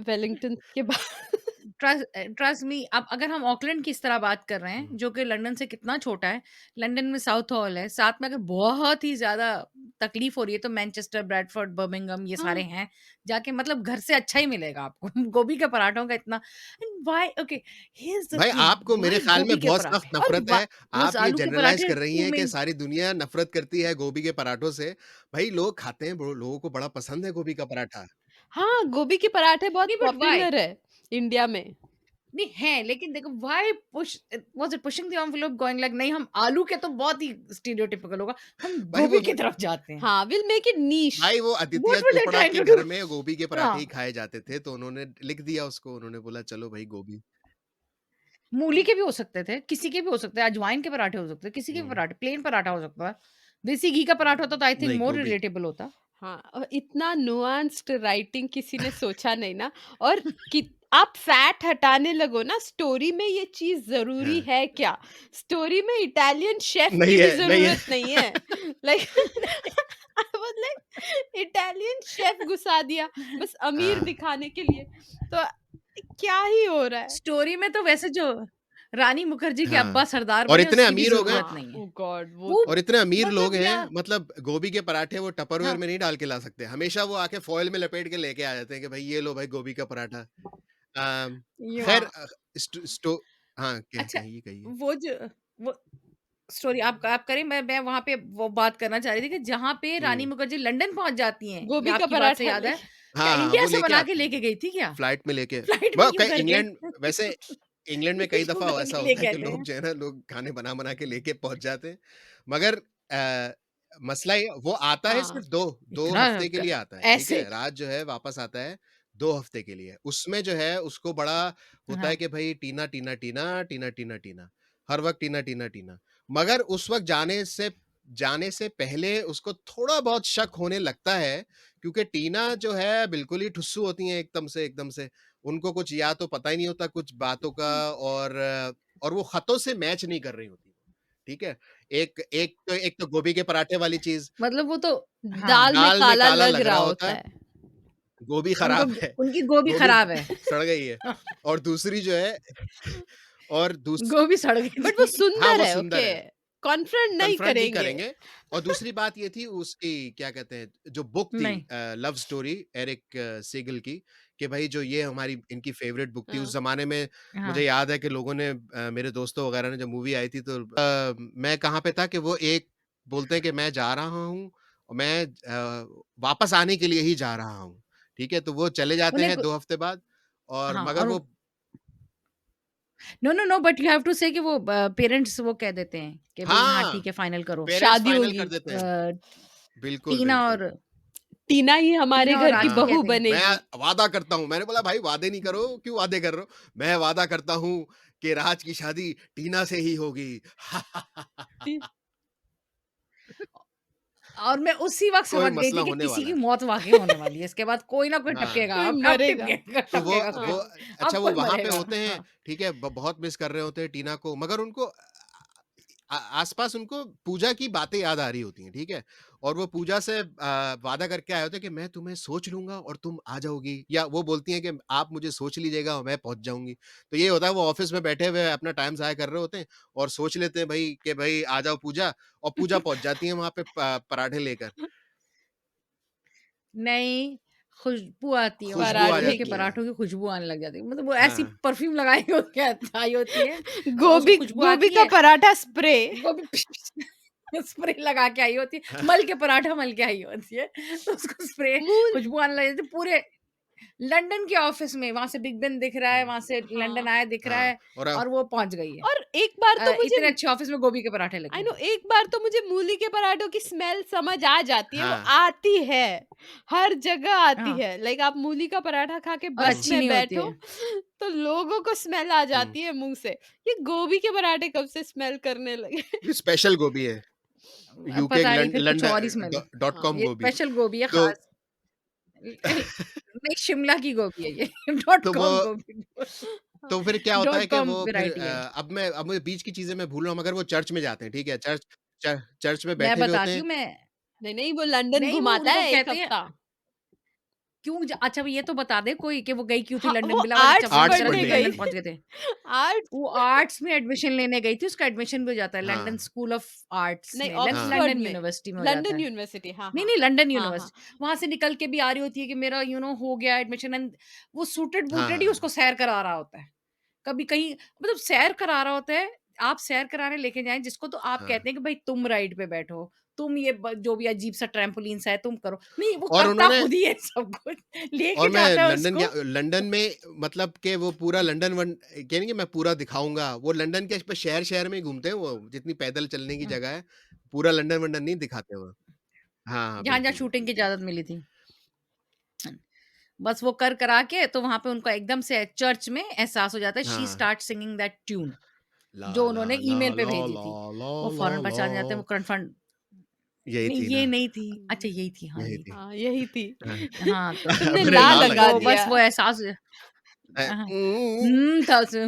वेलिंगटन के बाद। ट्रस्ट मी, अब अगर हम ऑकलैंड की इस तरह बात कर रहे हैं, हुँ, जो कि लंदन से कितना छोटा है, लंदन में साउथ हॉल है, साथ में अगर बहुत ही ज़्यादा तकलीफ हो रही है तो मैनचेस्टर, ब्रैडफोर्ड, बर्मिंघम ये सारे हाँ, हैं, जाके मतलब घर से अच्छा ही मिलेगा आपको। गोभी के पराठों का इतना, and why, okay, here is the भाई थिंग, आपको मेरे व्हाई ख़्याल गोभी में के बहुत सख्त पराठे और नफ़रत वा है। रोज़ आप ये आलू के जनरलाइज़ पराठे कर रही 2 हैं कि मेन। सारी दुनिया नफ़रत करती है गोभी के पराठों से। भाई लोग खाते हैं, ब्रो, लोगों को बड़ा पसंद है गोभी का पराठा। हाँ, गोभी के पराठे बहुत नहीं बट व्हाई? पॉपुलर है इंडिया में। नहीं है, लेकिन देखो why push, was it pushing the envelope going like नहीं हम आलू के तो बहुत ही स्टीरियोटाइपिकल होगा, हम भाई गोभी वो की तरफ जाते हैं। हाँ, विल मेक इट नीश। भाई वो Aditya what were they Chopra trying के टू घर डू? में गोभी के पराठे ही हाँ, खाए जाते थे, तो उन्होंने लिख दिया उसको, उन्होंने बोला चलो भाई गोभी। मूली के भी हो सकते थे, किसी के भी हो सकते हैं, अजवाइन के पराठे हो सकते हैं, किसी के भी हुँ, पराठे, प्लेन पराठा हो सकता है। देसी घी का पराठा होता तो आई थिंक नहीं मोर गोभी। रिलेटेबल होता। हाँ, इतना नुआंस्ड राइटिंग किसी ने सोचा नहीं ना। और कि आप फैट हटाने लगो ना, स्टोरी में ये चीज़ ज़रूरी हाँ, है क्या? स्टोरी में इटालियन शेफ़ की नहीं भी है, नहीं ज़रूरत है। नहीं है। Like I was like Italian chef घुसा दिया बस अमीर हाँ, दिखाने के लिए। तो क्या ही हो रहा है? स्टोरी में तो वैसे जो रानी मुखर्जी के हाँ। अब्बा सरदार और बने इतने उसकी भी अमीर हो गए ज़रूरत हाँ, नहीं है। ओह गॉड वो वो तो और इतने अमीर लोग मतलब हैं, यार, मतलब गोभी के पराठे वो टपरवेयर हाँ, में नहीं डाल के ला सकते। हमेशा वो आके फॉइल में लपेट के लेके आ जाते हैं कि भाई ये लो भाई गोभी का पराठा। अम, खैर हाँ, स्टो हाँ, क्या अच्छा, कहिए, कहिए? वो जो वो स्टोरी आप करें, मैं वहाँ पे वो बात करना चाह रही थी कि जहाँ पे रानी हुँ। मुखर्जी लंदन पहुँच जाती हैं, ये गोभी का आपकी बात से पराठा याद है, लेके क्या हाँ, हाँ, इंडिया वो से लेके बना के आती लेके हैं, गई थी क्या? फ्लाइट में लेके। फ्लाइट में वो क्यों कई करके? इंग्लैंड वैसे इंग्लैंड में कई क्यों दफ़ा करके ऐसा होता है लेके कि आते लोग हैं? जो है ना, लोग खाने बना-बना के लेके पहुँच जाते हैं। मगर मसला ये वो आता है हाँ, सिर्फ़ 2 इतना हफ़्ते के क लिए आता है, ठीक ऐसे, है? राज जो है वापस आता है 2 हफ़्ते के लिए। उसमें जो है उसको बड़ा होता है हाँ, कि भई टीना, टीना, टीना, टीना, टीना, टीना। हर वक़्त टीना, टीना, टीना। मगर उस वक़्त जाने से पहले उसको थोड़ा बहुत शक होने लगता है, क्योंकि टीना जो है बिल्कुल ही ठुस्सू होती हैं एकदम से। उनको कुछ या तो पता ही नहीं होता कुछ बातों का, और वो खतों से मैच नहीं कर रही होती, ठीक है? एक तो गोभी के पराठे वाली चीज़, मतलब वो तो, हाँ, दाल में दाल में काला काला लग लग रहा रहा होता होता है, है। गोभी उनको खराब है, उनकी गोभी गोभी खराब है। सड़ गई है, और दूसरी जो है और दूस गोभी सड़ गई बट वो थी। हाँ, सुंदर वो है, सुंदर ओके, है। कॉन्फ्रंट नहीं कन्फ्रंट नहीं करेंगे। करेंगे। और दूसरी बात ये थी उसकी, क्या कहते हैं, जो बुक थी, नहीं, लव स्टोरी एरिक सेगल की, कि भाई जो ये हमारी इनकी फेवरेट बुक थी उस हाँ, ज़माने में। मुझे हाँ, याद है कि लोगों ने, मेरे दोस्तों वगैरह ने, जब मूवी आई थी तो मैं कहाँ पे था कि वो एक बोलते हैं कि मैं जा रहा हूँ, और मैं वापस आने के लिए ही जा रहा हूँ, ठीक है? तो वो चले जाते उन्हें हैं कु 2 हफ्ते बाद, और हाँ, मगर और वो no, no, no, but you have to say कि वो पेरेंट्स वो कह देते हैं कि भई हाँ, हाँ, ठीक है, फाइनल करो। पेरेंट्स शादी फाइनल होगी। कर देते हैं। अ, बिल्कुल, टीना बिल्कुल। और टीना ही हमारे टीना और घर की राज की हाँ। बहू कहते हैं। बनेगी। मैं वादा करता हूँ, मैंने बोला भाई वादे नहीं करो, क्यों वादे कर रहे हो? मैं वादा करता हूँ कि राज की शादी टीना से ही होगी। टी और मैं उसी वक़्त कोई समझ गई मसला थी कि होने किसी वाला की है। मौत वाक़ई होने वाली है। इसके बाद कोई ना कोई हाँ, टपकेगा, कोई अब मरेगा। टिपकेगा, तो वो टपकेगा कोई। वो हाँ, अच्छा, अब वो कोई वहाँ पे मरेगा। होते हैं, हाँ। ठीक है? बहुत मिस कर रहे होते हैं टीना को, मगर उनको आस-पास उनको पूजा की बातें याद आ रही होती हैं, ठीक है? और वो पूजा से वादा करके आए होते हैं कि मैं तुम्हें सोच लूँगा और तुम आ जाओगी, या वो बोलती हैं कि आप मुझे सोच लीजिएगा और मैं पहुँच जाऊँगी। तो ये होता है, वो ऑफ़िस में बैठे हुए अपना टाइम ज़ाया कर रहे होते हैं, और सोच लेते हैं भई कि भई आ जाओ पूजा, और पूजा पहुँच जाती है वहाँ पे पराठे लेकर, नहीं, खुशबू आती है, खुशबू आ गोभी पराठे के जाती की। है। पराठों की खुशबू आने लग जाती है। मतलब वो ऐसी हाँ। परफ्यूम लगाई हो के आई होती है, उसको गोभी खुशबू गोभी आती का है, पराठा स्प्रे। गोभी स्प्रे लगा के आई होती है, मल के पराठा मल के आई होती है, तो उसको स्प्रे मूल खुशबू आने लग जाती है पूरे लंदन के ऑफ़िस में। वहाँ से बिग बेन दिख रहा है, हुँ, वहाँ से हाँ, लंदन आया दिख रहा हाँ, है और और वो पहुँच गई है। और एक बार तो मुझे इतने अच्छे ऑफ़िस में गोभी के पराठे आई लगे। नो एक बार तो मुझे मूली के पराठों की स्मेल समझ आ जाती है, वो हाँ, आती है, हर जगह आती हाँ, है। लाइक आप मूली का पराठा खा के और बस हुँ, अच्छी में नहीं होती बैठो, है। तो लोगों को स्मेल आ हुँ। जाती है मुँह से। ये गोभी के पराठे कब से स्मेल करने लगे? ये स्पेशल गोभी है, अब यूके पता नहीं लं फिर कुछ और ही लंडन स्मेल है। डॉट कॉम ये गोभी। स्पेशल गोभी है तो ख़ास। नहीं, शिमला की गोभी है ये। डॉट तो वो कॉम गोभी। हाँ, तो फिर क्या होता है डॉट कि कॉम वो फिर वैरायटी है। अब मैं बीच की चीज़ें मैं भूल रहा हूँ, मगर वो चर्च में जाते हैं, ठीक है? चर्च में मैं बैठे हुए होते बताती हैं। हूँ मैं, नहीं, नहीं वो लंदन नहीं वो घुमाता उनको है 1 कहते हैं, हफ्ता। क्यों अच्छा ये तो बता दे कोई कि वो गई क्यों थी हाँ, वो लंदन, बिला वाली आर्ट्स चप्पल आर्ट्स वगैरह पढ़ने लेके पढ़ने गई। लंदन गई। पहुँच गए थे। आर्ट्स वो आर्ट्स में एडमिशन लेने गई थी, उसका एडमिशन भी हो जाता है लंदन हाँ, स्कूल ऑफ आर्ट्स नहीं, में, हाँ, ऑक्सफोर्ड लंदन में, यूनिवर्सिटी में हो जाता लंदन है। यूनिवर्सिटी, हाँ, नहीं, हाँ। नहीं लंदन हाँ, हाँ। यूनिवर्सिटी, वहाँ से निकल के भी आ रही होती है कि मेरा हो गया एडमिशन एंड वो हाँ, सूटेड-बूटेड ही हाँ, उसको सैर करा रहा होता है। कभी कहीं मतलब सैर करा रहा होता है, आप सैर कराने लेके जाएँ जिसको तो आप हाँ। कहते हैं कि भाई तुम राइड पे बैठो, तुम ये जो भी अजीब-सा ट्रैम्पोलिन सा है तुम करो। नहीं, वो और करता उन्होंने खुद ही है सब कुछ, लेके और मैं जाता है उसको। लंदन में मतलब कि वो पूरा लंदन कह नहीं कि मैं पूरा दिखाऊँगा, वो लंदन के शहर-शहर में ही घूमते हैं वो, जितनी पैदल चलने की हुँ, जगह है, पूरा लंदन-वंदन नहीं दिखाते वो। हाँ, हाँ, जहाँ-जहाँ बिल्कुल, शूटिंग बिल्कुल, की जी। इजाज़त मिली थी। बस वो कर करा के तो वहाँ पे उनको एकदम से चर्च में एहसास हो जाता है, शी हाँ। स्टार्ट सिंगिंग दैट ट्यून ला जो ला उन्होंने ला ईमेल पे ला भेजी ला थी। ला वो ला फौरन ला। पहचान जाते हैं, वो कन्फर्म यही नहीं थी ये ना? नहीं थी। अच्छा हुँ, यही थी, हाँ यही यही थी। थी। हाँ, यही थी। हाँ। हाँ, तुमने मैंने ला ला लगा लगाई तो थी। बस दिया। वो एहसास हाँ, था उसे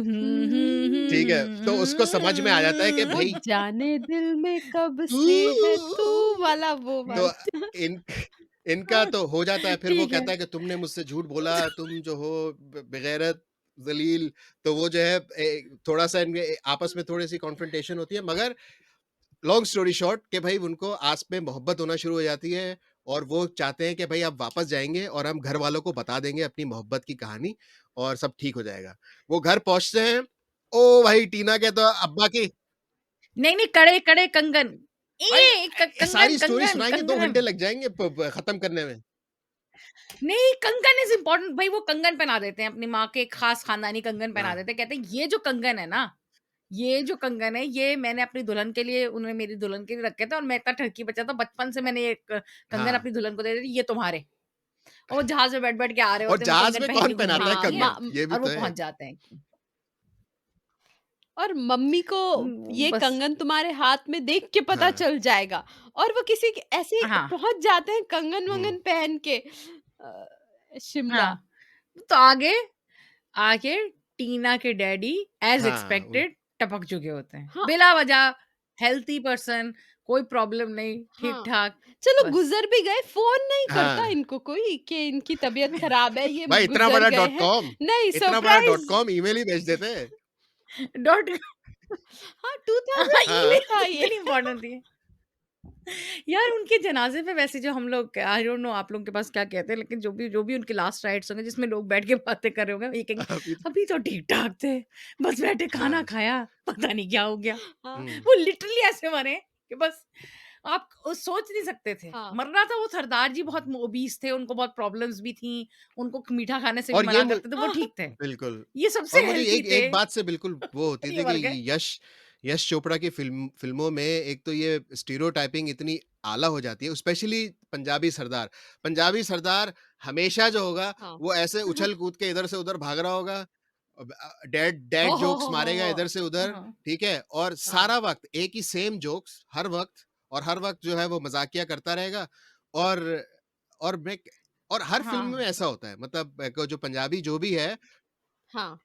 ठीक है, तो उसको समझ में आ जाता है कि वो भई जाने दिल में कब से है तू वाला वो तो बात। इन इनका तो हो जाता है, फिर वो ठीक है। कहता है कि तुमने मुझसे झूठ बोला, तुम जो हो बेगैरत, ज़लील, तो वो जो है थोड़ा-सा इनके आपस में थोड़ी-सी कॉन्फ्रंटेशन होती है, मगर लॉन्ग स्टोरी शॉर्ट कि भाई उनको आपस में मोहब्बत होना शुरू हो जाती है और वो चाहते हैं कि भाई आप वापस जाएँगे और हम घर वालों को बता देंगे अपनी मोहब्बत की कहानी और सब ठीक हो जाएगा। वो घर पहुँचते हैं, ओ भाई टीना के तो अब्बा की नहीं, नहीं, कड़े कड़े कंगन। भाई कंगन, सारी स्टोरी कंगन, सुनाएँगे 2 कंगन। घंटे लग जाएँगे प प खत्म करने में। नहीं, कंगन इज़ इम्पोर्टेंट भाई वो कंगन पहना देते हैं, अपनी माँ के एक खास खानदानी कंगन पहना हाँ, देते हैं। कहते हैं ये जो कंगन है ना, ये जो कंगन है ये मैंने अपनी दुल्हन के लिए उन्होंने मेरी दुल्हन के लिए रखे थे और मैं इतना ठरकी बच्चा था बचपन से मैंने ये कंगन हाँ। अपनी दुल्हन को दे दी, ये तुम्हारे। और वो जहाज़ में बैठ-बैठ के आ रहे और होते हैं, वो जहाज कंगन में पहन के कौन घूमने पहनाता है के हाँ, लिए कंगन? ये भी और तो वो है। पहुँच जाते हैं। और मम्मी को ये बस कंगन तुम्हारे हाथ में देख के पता हाँ, चल जाएगा और वो किसी के ऐसे ही हाँ, पहुँच जाते हैं हुँ, कंगन-वंगन पहन के शिमला। हाँ। तो आगे आगे टीना के डैडी एज़ हाँ, उन एक्सपेक्टेड टपक चुके होते हैं। हाँ, बिला वजह हेल्थी पर्सन कोई प्रॉब्लम नहीं, हाँ। ठीक-ठाक चलो बस। गुज़र भी गए, फ़ोन नहीं करता हाँ। इनको कोई कि इनकी तबीयत ख़राब है, ये भाई इतना गुज़र बड़ा गए डॉट हैं। कॉम नहीं, इतना बड़ा डॉट सरप्राइज़ कॉम ईमेल ही भेज देते। डॉट हाँ, हाँ, 2002 हाँ, में था ईमेल ये। कितनी इम्पोर्टेंट थी। यार उनके जनाज़े पे वैसे जो हम लोग आई डोंट नो आप लोगों के पास क्या कहते हैं लेकिन जो भी उनके लास्ट राइट्स होंगे जिसमें लोग बैठ के बातें कर रहे होंगे, ये कहेंगे अभी अभी तो ठीक-ठाक थे, बस बैठे खाना हाँ, खाया, पता नहीं क्या हो गया। हाँ, हुँ, वो लिटरली ऐसे मरे कि बस आप सोच नहीं सकते थे। हाँ, मरना था वो सरदार जी बहुत ओबीस थे, उनको बहुत प्रॉब्लम्स भी थी, उनको मीठा खाने से भी और ये मना करते थे, वो हाँ, ठीक थे। बिल्कुल ये और सबसे मुझे हेल्थी एक थे एक बात से बिल्कुल वो होती और ये थी कि मर गए। यश यश चोपड़ा की फ़िल्मों में एक तो ये स्टीरियोटाइपिंग इतनी आला हो जाती है, स्पेशली पंजाबी सरदार। पंजाबी सरदार हमेशा जो होगा, हाँ। वो ऐसे उछल-कूद के इधर से उधर भाग रहा होगा। डैड हो, डैड हो, जोक्स हो, हो, मारेगा इधर से हो। उधर, हाँ, ठीक है? और हाँ, सारा वक़्त एक ही सेम जोक्स हर वक़्त और हर वक़्त जो है वो मज़ाकिया करता रहेगा और और मैं और हर फ़िल्म हाँ। में ऐसा होता है मतलब जो पंजाबी जो भी है हाँ,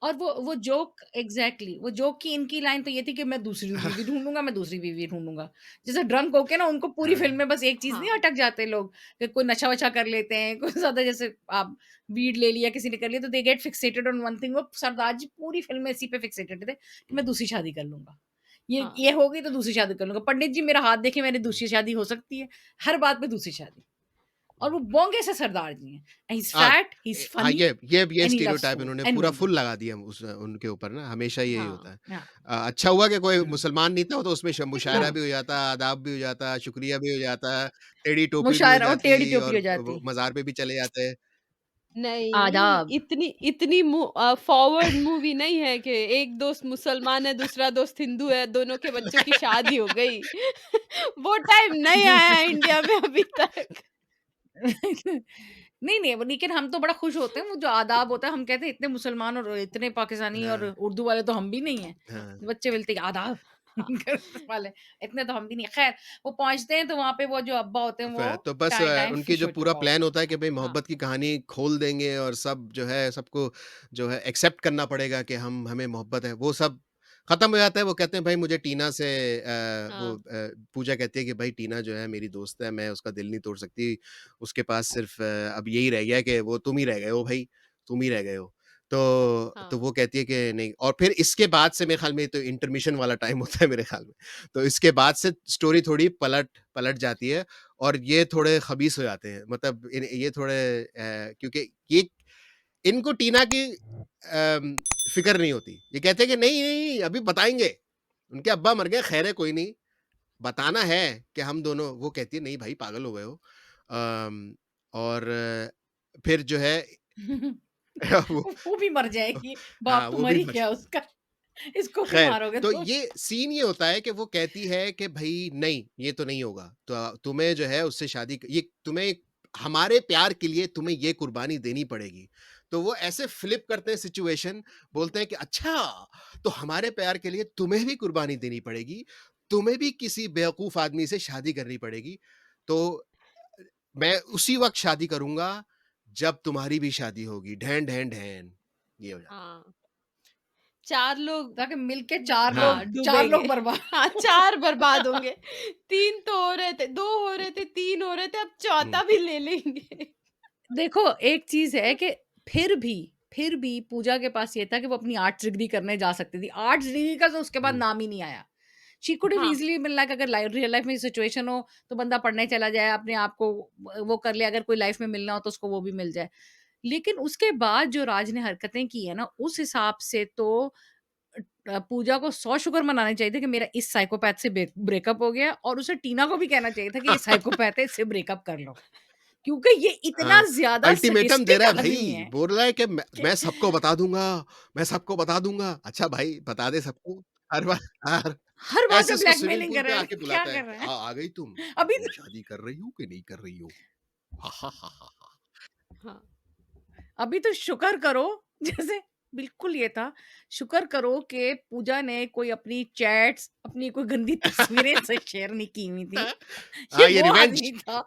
और वो जोक एग्ज़ैक्टली वो जोक की इनकी लाइन तो ये थी कि मैं दूसरी बीवी ढूँढूँगा, मैं दूसरी बीवी ढूँढूँगा। जैसे ड्रंक होके ना उनको पूरी फ़िल्म हाँ, में बस एक चीज़ नहीं हाँ, अटक जाते लोग, कि कोई नशा-वशा कर लेते हैं, कोई ज़्यादा जैसे आप वीड ले लिया किसी ने कर लिया तो they get fixated on one thing वो सरदार जी पूरी फ़िल्म में इसी पे फिक्सेटेड थे कि मैं दूसरी शादी कर लूँगा। हाँ, ये हो गई तो दूसरी शादी कर लूँगा। पंडित जी मेरा हाथ देखें मेरी हुँ। दूसरी शादी हो सकती है, हर बात पे दूसरी शादी। और वो बोंगे से सरदार जी हैं। ही इज़ हाँ, फैट, ही इज़ हाँ, फनी ये and he loves stereotype food इन्होंने एंड पूरा वुमेन। फुल लगा दिया उस उनके ऊपर ना, हमेशा यही हाँ, होता है। हाँ। अच्छा हुआ कि कोई हुँ। मुसलमान नहीं था, वो तो उसमें मुशायरा हाँ, भी हो जाता, आदाब भी हो जाता, शुक्रिया भी हो जाता, टेढ़ी टोपी भी हो मुशायरा और जाती टेढ़ी टोपी और हो जाती। वो मज़ार पे भी चले जाते। नहीं, आदाब। इतनी इतनी फॉरवर्ड मूवी नहीं है कि एक दोस्त मुसलमान है, दूसरा दोस्त हिंदू है, दोनों के बच्चों की शादी हो गई। वो टाइम नहीं आया है इंडिया में अभी तक। नहीं, नहीं, लेकिन हम तो बड़ा खुश होते हैं, वो जो आदाब होता है, हम कहते हैं इतने मुसलमान और इतने पाकिस्तानी और हाँ, उर्दू वाले तो हम भी नहीं हैं। हाँ। बच्चे बोलते हैं आदाब हाँ, वाले, इतने तो हम भी नहीं हैं। ख़ैर, वो पहुँचते हैं तो वहाँ पे वो जो अब्बा होते हैं वो तो बस टाइम उनकी फिश जो हो पूरा चुका प्लान होता है। होता है कि भई हाँ, मोहब्बत की कहानी खोल देंगे और सब जो है सबको जो है एक्सेप्ट करना पड़ेगा कि हम हमें मोहब्बत है। वो सब खत्म हो जाता है, वो कहते हैं भाई मुझे टीना से हाँ, पूजा कहती है कि भाई टीना जो है मेरी दोस्त है, मैं उसका दिल नहीं तोड़ सकती, उसके पास सिर्फ अब यही रह गया है कि वो तुम ही रह गए हो भाई, तुम ही रह गए हो। तो हाँ, वो कहती है कि नहीं, और फिर इसके बाद से मेरे ख्याल में तो इंटरमिशन वाला टाइम होता है मेरे ख्याल में। तो इसके बाद से स्टोरी थोड़ी पलट पलट जाती है और ये थोड़े खबीस हो जाते हैं। मतलब ये थोड़े क्योंकि ये इनको टीना की फ़िक्र नहीं होती। ये कहते हैं कि नहीं, नहीं अभी बताएँगे। उनके अब्बा मर गए, ख़ैर है कोई नहीं, बताना है कि हम दोनों। वो कहती है नहीं भाई पागल हो गए हो। और फिर जो है वो वो भी मर जाएगी, बाप हाँ, तो वो मर भी ही मर गया उसका, इसको भी खैर, मारोगे तो तुम। ये सीन ये होता है कि वो कहती है कि भई नहीं, ये तो नहीं होगा। तो तुम्हें जो है उससे शादी क ये तुम्हें हमारे प्यार के लिए तुम्हें ये कुर्बानी देनी पड़ेगी। तो वो ऐसे फ्लिप करते हैं सिचुएशन, बोलते हैं कि अच्छा, तो हमारे प्यार के लिए तुम्हें भी कुर्बानी देनी पड़ेगी, तुम्हें भी किसी बेवकूफ़ आदमी से शादी करनी पड़ेगी। तो मैं उसी वक़्त शादी करूँगा जब तुम्हारी भी शादी होगी। ढैन, ढैन, ढैन। ये हो जाता हाँ। 4 लोग ताकि मिलके है। हाँ, 4 लोग डूबेंगे। बर्बाद। हाँ, 4 बर्बाद होंगे। 3 तो हो रहे थे, 2 हो रहे थे, 3 हो रहे थे, अब हुँ, चौथा भी ले लेंगे। देखो, एक चीज़ है कि फिर भी पूजा के पास ये था कि वो अपनी आर्ट्स डिग्री करने जा सकती थी। आर्ट्स डिग्री का तो उसके बाद हुँ, नाम ही नहीं आया। शी कुड हैव हाँ, ईज़िली बीन लाइक, अगर रियल लाइफ़ में ये सिचुएशन हो, तो बंदा पढ़ने चला जाए, अपने आप को वो कर ले, अगर कोई लाइफ़ में मिलना हो तो उसको वो भी मिल जाए। लेकिन उसके बाद जो राज ने हरकतें की है ना, उस हिसाब से तो पूजा को 100 शुक्र मनाने चाहिए थे कि मेरा इस साइकोपैथ से ब्रेकअप हो गया, और उसे टीना को भी कहना चाहिए था कि ये साइकोपैथ है, इससे ब्रेकअप कर लो। क्योंकि ये इतना हाँ, ज़्यादा अल्टीमेटम दे सडिस्टिक रहा है आदमी भई, है बोल रहा है कि कि मैं सबको बता दूँगा, मैं सबको बता दूँगा। अच्छा भाई बता दे सबको, हर बार हर हर बात ऐसे में उसको स्विमिंग ब्लैकमेलिंग पूल कर पे रहा है। आके क्या बुलाता है, कर रहा है? आ गई तुम? अभी तुम तो शादी कर रही हो कि नहीं कर रही हो? हा, हा, हा, हा, हा। हाँ, अभी तो शुक्र करो, जैसे बिल्कुल ये था, शुक्र करो कि पूजा ने कोई अपनी चैट्स, अपनी कोई गंदी तस्वीरें से शेयर नहीं की हुई थी। ये हाँ, ये वो रिवेंज, आदमी था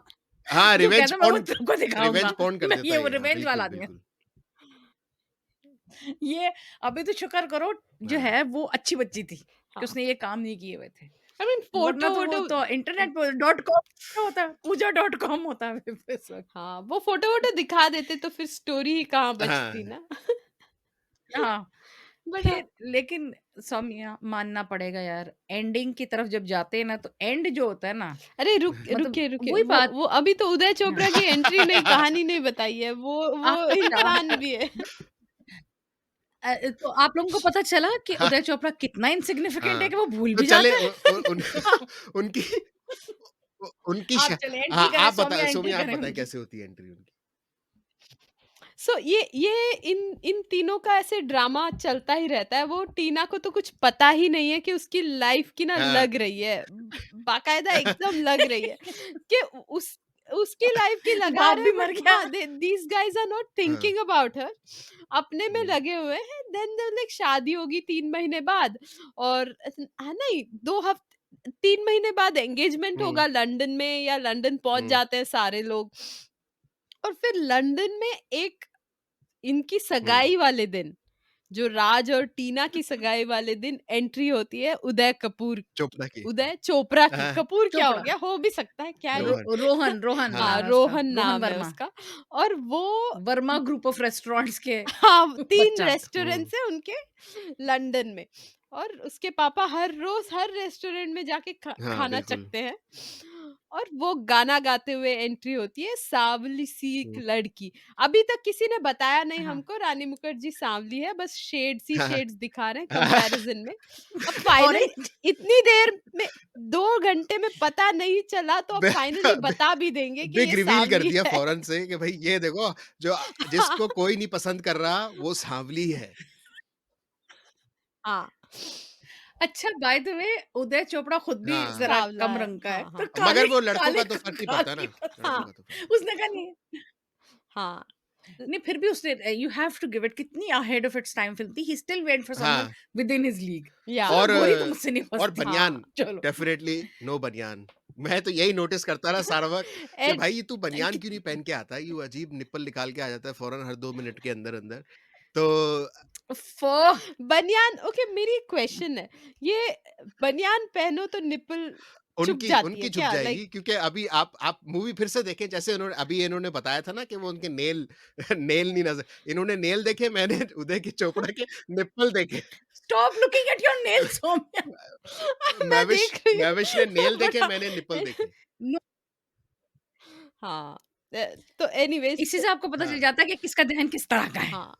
हाँ, जो कहता मैं वो तुमको रिवेंज दिखाऊँगा। पॉर्न कर मैं देता ये है वो ये। हाँ, रिवेंज वाला बिल्कुल, आदमी है। बिल्कुल। ये अभी तो शुक्र करो जो हाँ, है वो अच्छी बच्ची थी कि हाँ। उसने ये काम नहीं किए हुए थे। आई मीन वरना तो वो फ़ोटो-वोटो तो इंटरनेट पे डॉट कॉम क्या होता है, पूजा डॉट कॉम होता है इस वक़्त। हाँ, वो फ़ोटो-वोटो दिखा देते तो फिर स्टोरी ही कहाँ बचती हाँ, ना। हाँ, बट हाँ, फिर लेकिन सौम्या मानना पड़ेगा यार, एंडिंग की तरफ जब जाते हैं ना, तो एंड जो होता है ना, अरे मतलब रुकिए, वही बात। वो अभी तो उदय चोपड़ा की एंट्री नहीं, कहानी नहीं बताई है, वो अच्छा, इंसान भी है। तो आप लोगों को पता चला कि हाँ, उदय चोपड़ा कितना इनसिग्निफिकेंट है हाँ। कि वो भूल तो भी चले जाता है? उन उनकी उनकी आप चले हाँ, एंट्री करें, आप बता सौम्या एंट्री सोमिया आप करें बताएँ उनकी। कैसे होती है एंट्री उनकी? सो ये इन इन तीनों का ऐसे ड्रामा चलता ही रहता है। वो टीना को तो कुछ पता ही नहीं है कि उसकी लाइफ की ना हाँ। लग रही है। बाकायदा एकदम लग रही है कि उस उसकी लाइफ की लगा बाप रहे भी हैं, मर बट गया। हाँ, दीज़ गाइज़ आर नॉट हाँ। Thinking about her. अपने में हुँ, लगे हुए हैं। देन लाइक शादी होगी 3 महीने बाद, और नहीं, 2 3 महीने बाद एंगेजमेंट हुँ, होगा लंदन में, या लंदन पहुँच हुँ, जाते हैं सारे लोग। और फिर लंदन में एक इनकी हुँ। सगाई वाले दिन, जो राज और टीना की सगाई वाले दिन एंट्री होती है उदय कपूर की, चोपड़ा की। उदय चोपड़ा की। हाँ, कपूर क्या हो चोपड़ा, गया, हो भी सकता है, क्या ही। रोहन। रोहन हाँ, हाँ, नाम है उसका, रोहन रोहन नाम है वर्मा। उसका। और वो वर्मा ग्रुप ऑफ रेस्टोरेंट्स के हाँ, 3 बच्चा। रेस्टोरेंट्स हुँ, हैं उनके लंदन में, और उसके पापा हर रोज़ हर रेस्टोरेंट में जाके हाँ, खाना बिल्कुल। चखते हैं। और वो गाना गाते हुए एंट्री होती है, सांवली सी एक हुँ। लड़की। अभी तक किसी ने बताया नहीं हाँ। हमको रानी मुखर्जी सांवली है, बस शेड्स ही हाँ, शेड्स दिखा रहे हैं हाँ। कंपैरिज़न में। अब फाइनली ऑरेंज। इतनी देर में 2 घंटे में पता नहीं चला, तो अब बि फाइनली बि बता भी देंगे कि बिग ये रिवील कर सांवली दिया है। फ़ौरन से कि भई ये देखो, जो जिसको कोई नहीं पसंद कर रहा वो सांवली है। हाँ, अच्छा, by the way, Uday Chopra खुद भी हाँ, ज़रा सांवला कम है। रंग का है, हाँ, तो हाँ। मगर काले वो लड़कों काले का तो को फ़र्क नहीं पड़ता काली ना, पसंद। लड़कों हाँ, का तो फ़र्क उसने कहा नहीं। हाँ। नहीं, फिर भी उसने, you have to give it, कितनी ahead of its time film थी। He still went for someone हाँ, विद इन हिज लीग। या उसने और कहा गोरी तो मुझसे नहीं और फँसती। हाँ। बनियान, चलो। डेफ़िनेटली नो बनियान। मैं तो यही नोटिस करता रहा सारा वक़्त कि एंड भाई तू बनियान कि क्यों नहीं पहन के आता है? यूँ अजीब निप्पल निकाल के आ जाता है फ़ौरन हर 2 मिनट के अंदर-अंदर। तो फो बनियान ओके, मेरी एक क्वेश्चन है, ये बनियान पहनो तो निप्पल छुप उनकी जाती है उनकी छुप क्या? जाएगी, लाइक क्योंकि अभी आप मूवी फिर से देखें, जैसे इन्होंने बताया था ना कि वो उनके नेल नेल नहीं नज़र, इन्होंने नेल देखे, मैंने उदय की चोपड़ा के निप्पल देखे। Stop looking at your nails Saumya. मैं देख रही महविश ने हूँ नेल देखे, बड़ा मैंने निप्पल देखे। नो, हाँ, तो एनीवेज़ इसी से आपको पता चल हाँ, जाता है कि किसका ज़हन किस तरह का है। हाँ।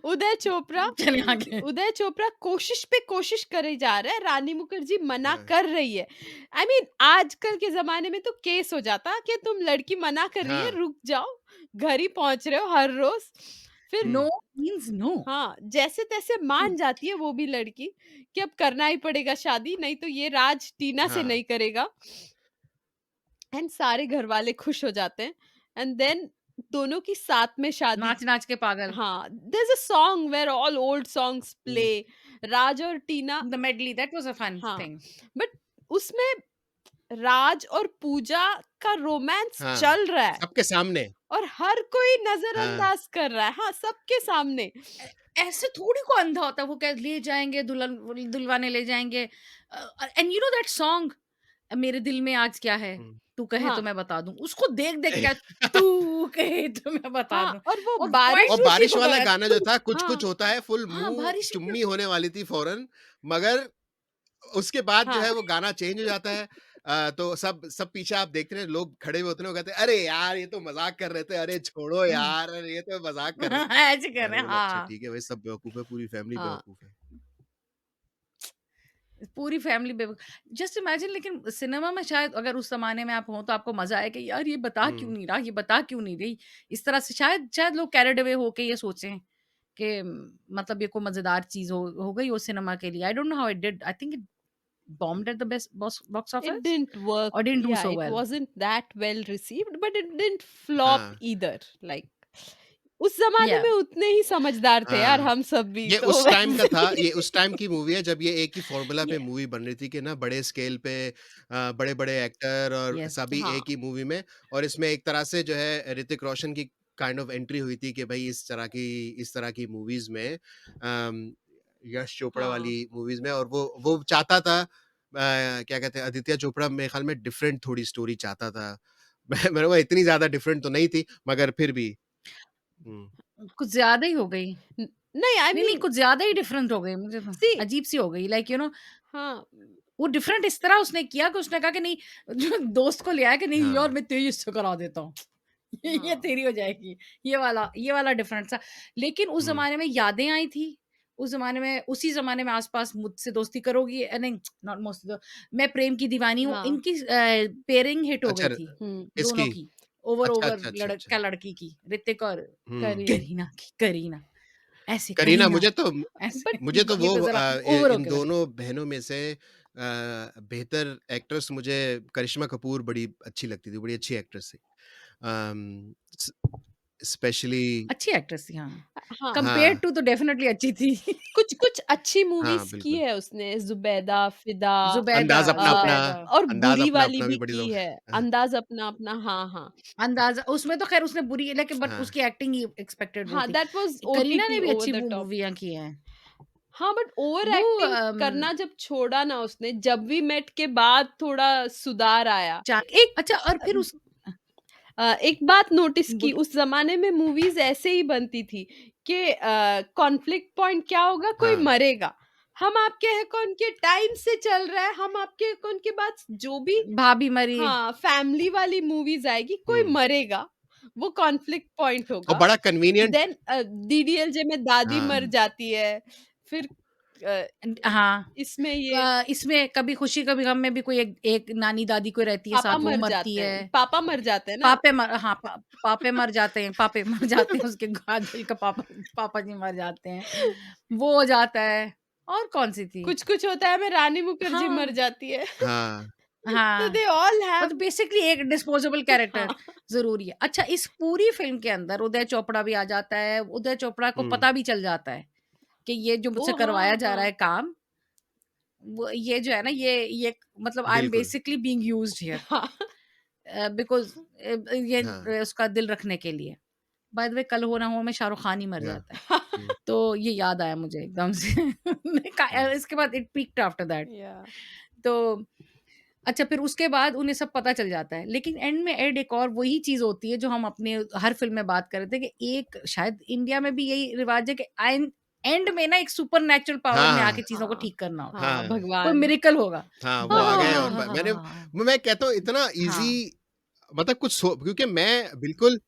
उदय चोपड़ा चलिए आगे। उदय चोपड़ा कोशिश पे कोशिश करे जा रहा है, रानी मुखर्जी मना हाँ, कर रही है। आई मीन आजकल के ज़माने में तो केस हो जाता कि तुम लड़की मना कर रही है, हाँ, रुक जाओ, घर ही पहुँच रहे हो हर रोज़। फिर नो हुँ, मीन्स नो। हाँ, जैसे-तैसे मान जाती है वो भी लड़की कि अब करना ही पड़ेगा शादी, नहीं तो ये राज टीना से हाँ, नहीं करेगा। एंड सारे घरवाले खुश हो जाते हैं एंड देन दोनों की साथ में शादी। नाच-नाच के पागल। हाँ, there is a song where all old songs hmm, play. Raj और Tina. The medley that was a fun हाँ, थिंग। बट उसमें राज और पूजा का रोमांस हाँ, चल रहा है सबके सामने। और हर कोई हाँ, नज़रअंदाज कर रहा है। हाँ, सबके सामने। ए ऐसे थोड़ी को अंधा होता है, वो क्या ले जाएँगे दुल्हन दुल्हवाने ले जाएँगे। And you know that song, मेरे दिल में आज क्या है, हुँ। तू कहे तो हाँ, मैं बता दूँ। उसको देख-देख के तू कहे तो मैं बता हाँ, दूँ। और वो और बारिश और क्वाइट उसी बारिश को वाला गया गाना जो तू। था, कुछ-कुछ हाँ, होता है, फुल हाँ, मुँह बारिश में चुम्मी होने वाली थी फ़ौरन, मगर उसके बाद जो हाँ। है वो गाना चेंज हो जाता है। तो सब सब पीछे आप देखते हैं, लोग खड़े हुए होते हैं, वो कहते हैं, "अरे यार, ये तो मज़ाक कर रहे थे, अरे छोड़ो यार, अरे ये तो मज़ाक कर रहे।" ऐसे कर रहे मैंने हैं, बोला, "अच्छा हाँ। ठीक है भाई, सब बेवकूफ़ है, पूरी फैमिली हाँ, बेवकूफ़ है।" पूरी फैमिली बेव जस्ट इमेजिन, लेकिन सिनेमा में शायद अगर उस ज़माने में आप हो तो आपको मज़ा आए कि यार ये बता क्यों हुँ, नहीं रहा, ये बता क्यों नहीं रही? इस तरह से शायद शायद लोग कैरिड अवे होके ये सोचें कि मतलब ये कोई मज़ेदार चीज़ हो गई हो सिनेमा के लिए। I don't know how it did. I think it bombed at the best box it office didn't work. और didn't do Yeah, so it well. wasn't that well received, but it didn't flop हाँ, either. Like उस ज़माने या में उतने ही समझदार थे यार हाँ। हम सब भी, ये तो उस टाइम का वैसे था, ही ये उस टाइम की मूवी है जब ये एक ही फ़ॉर्मूला पे ये मूवी बन रही थी कि ना बड़े स्केल पे बड़े-बड़े एक्टर और यस। सभी हाँ, एक ही मूवी में, और इसमें एक तरह से जो है ऋतिक रोशन की काइंड ऑफ एंट्री हुई थी कि भई इस तरह की मूवीज़ में यश चोपड़ा हाँ। वाली मूवीज़ में, और वो चाहता था, क्या कहते हैं, आदित्य चोपड़ा मेरे ख़्याल में डिफरेंट थोड़ी स्टोरी चाहता था। मेरे को इतनी ज़्यादा डिफरेंट तो नहीं थी, मगर फिर भी। हुँ। कुछ ज़्यादा ही हो गई। न नहीं आई नहीं, नहीं, मीन कुछ ज़्यादा ही डिफरेंट हो गई, मुझे तो सी अजीब-सी हो गई, लाइक हाँ, वो डिफरेंट इस तरह उसने किया कि उसने कहा कि नहीं, जो दोस्त को ले आया कि नहीं यार हाँ। मैं तेरी इससे करा देता हूँ। ये हाँ, तेरी हो जाएगी। ये वाला डिफरेंट सा। लेकिन उस हुँ। ज़माने में यादें आई थी। उस ज़माने में, उसी ज़माने में आस-पास मुझसे दोस्ती करोगी, नहीं, नॉट मुझसे दो, मैं प्रेम की दीवानी हूँ, हाँ। इनकी पेयरिंग हिट हो अच्छा, गई थी, हुँ, दोनों किसकी? की। ओवर-ओवर अच्छा, अच्छा, अच्छा। लड़की की, ऋतिक और हुँ। करीना। करीना की, करीना। ऐसे करीना, करीना, मुझे ऐसे तो ये वो तो ज़रा ओवर हो इन के लगा। दोनों बहनों में से बेहतर एक्ट्रेस मुझे करिश्मा कपूर बड़ी अच्छी लगती थी, बड़ी अच्छी एक्ट्रेस थी। अम, स स्पेशली अच्छी एक्ट्रेस थी, हाँ। हाँ, कंपेयर्ड हाँ, टू तो डेफिनिटली अच्छी थी। कुछ-कुछ अच्छी हाँ, मूवीज़ की बिल्कुल। है उसने, ज़ुबैदा, फ़िदा। ज़ुबैदा, अंदाज़ अपना-अपना, ज़ुबैदा। और अंदाज़ बुरी वाली अपना-अपना भी भी बड़ी की है, हाँ, अंदाज़ अपना-अपना। हाँ, हाँ। अंदाज़ा उसमें तो ख़ैर उसने बुरी है, लेकिन बट हाँ, उसकी एक्टिंग ही एक्सपेक्टेड वो हाँ, थी। दैट वाज़ करीना ने ओटीटी भी ओवर अच्छी द टॉप। मूवियाँ की हैं। हाँ, बट ओवर वो एक्टिंग करना जब छोड़ा ना उसने, जब वी मेट के बाद थोड़ा सुधार आया। चा एक अच्छा, और अ फिर उस एक बात नोटिस की, बोल उस ज़माने में मूवीज़ ऐसे ही बनती थी कि कॉन्फ्लिक्ट पॉइंट क्या होगा, कोई हाँ, मरेगा। हम आपके हैं कौन के टाइम से चल रहा है, हम आपके हैं कौन के बाद जो भी भाभी मरी। हाँ, फैमिली वाली मूवीज़ आएगी, कोई हुँ। मरेगा, वो कॉन्फ्लिक्ट पॉइंट और होगा। बड़ा कन्वीनिएंट देन डीडीएलजे में दादी मर हाँ, जाती है, फिर अ, हाँ। इसमें ये इसमें कभी खुशी कभी गम में भी कोई एक एक नानी-दादी कोई रहती है पापा साथ, वो मर मरती जाते है। हैं, पापा मर जाते हैं ना। हाँ, पापे मर जाते हैं, पापे मर जाते हैं, उसके काजल का पापा पापा जी मर जाते हैं। वो हो जाता है। और कौन-सी थी? कुछ-कुछ होता है में रानी मुखर्जी मर हाँ, जाती है। हाँ, तो हाँ। दे ऑल हैव मतलब बेसिकली एक डिस्पोजेबल कैरेक्टर हाँ, ज़रूरी है। अच्छा, इस पूरी फ़िल्म के अंदर उदय चोपड़ा भी आ जाता है। उदय चोपड़ा को हुँ। पता भी चल जाता है कि ये जो मुझसे ओह! करवाया हाँ, जा रहा हाँ। है काम, वो ये जो है ना, ये मतलब आई एम बिल्कुल, बेसिकली बीइंग यूज्ड हियर हाँ। बिकॉज़ ये हाँ, उसका दिल रखने के लिए। बाय द वे, कल हो ना हो में शाहरुख खान ही मर हाँ। जाता है। हुँ, तो ये याद आया मुझे एकदम से। हुँ, इसके बाद इट पीक्ड आफ्टर दैट। या तो अच्छा, फिर उसके बाद उन्हें सब पता चल जाता है। लेकिन एंड में एड एक और वही चीज़ होती है जो हम अपने हर फ़िल्म में बात कर रहे थे कि एक शायद इंडिया में भी यही रिवाज है कि एंड में ना एक सुपरनैचुरल पावर ने हाँ, आके चीज़ों को हाँ, ठीक करना होता है। हाँ, हाँ, कोई भगवान। मिरेकल होगा। हाँ, वो हाँ, आ हाँ, गए हाँ, और हाँ, मैंने हाँ। मैं कहता हूँ इतना ईज़ी हाँ, मतलब कुछ सो क्योंकि मैं बिल्कुल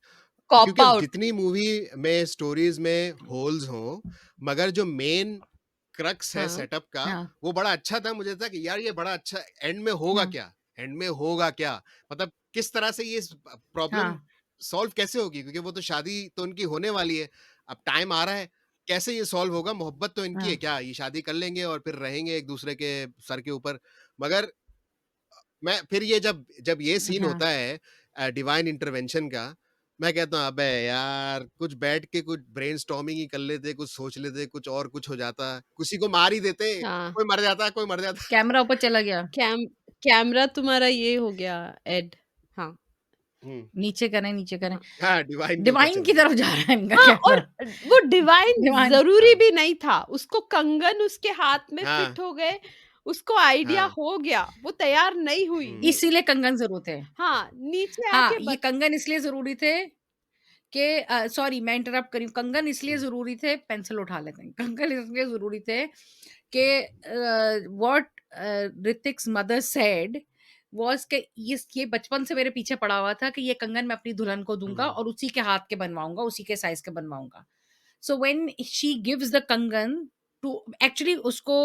कॉप क्योंकि आउट। जितनी मूवी में स्टोरीज़ में होल्स हों, मगर जो मेन क्रक्स है हाँ, सेटअप का, हाँ, वो बड़ा अच्छा था। मुझे था कि यार ये बड़ा अच्छा एंड में होगा हाँ, क्या? एंड में होगा क्या? मतलब किस तरह से ये प्रॉब्लम हाँ, सॉल्व कैसे होगी? क्योंकि वो तो शादी तो उनकी होने वाली है। अब टाइम आ रहा है, कैसे ये सॉल्व होगा? मोहब्बत तो इनकी है हाँ, क्या? ये शादी कर लेंगे और फिर रहेंगे एक-दूसरे के सर के ऊपर। मगर मैं फिर ये जब जब ये सीन हाँ। होता है डिवाइन इंटरवेंशन का, मैं कहता हूँ अबे यार कुछ बैठ के कुछ ब्रेनस्टॉर्मिंग ही कर लेते, कुछ सोच लेते, कुछ और कुछ हो जाता, किसी को मार ही देते, हाँ, कोई मर जाता, कोई मर जाता। कैमरा ऊपर चला गया। कैम कैमरा तुम्हारा ये हो गया एड। हाँ, हुँ, नीचे करें, नीचे करें। हाँ। हाँ, डिवाइन के ऊपर डिवाइन चला की गया। तरफ जा रहा है इनका हाँ, और कैमरा। वो डिवाइन डिवाइन ज़रूरी हाँ, भी नहीं था, उसको कंगन उसके हाथ में हाँ, फिट हो गए, उसको आइडिया हाँ, हो गया, वो तैयार नहीं हुई। हुँ, इसीलिए कंगन ज़रूर थे। हाँ, नीचे हाँ, आके ये कंगन इसलिए ज़रूरी थे कि सॉरी मैं इंटरप्ट कर रही हूँ। कंगन इसलिए हुँ, ज़रूरी थे, पेंसिल उठा लेते हैं। कंगन इसलिए ज़रूरी थे कि what Hrithik's mother said was कि ये बचपन से मेरे पीछे पड़ा हुआ था कि ये कंगन मैं अपनी दुल्हन को दूँगा हुँ, और उसी के हाथ के बनवाऊँगा, उसी के साइज़ के बनवाऊँगा। So when she gives the kangan to actually उसको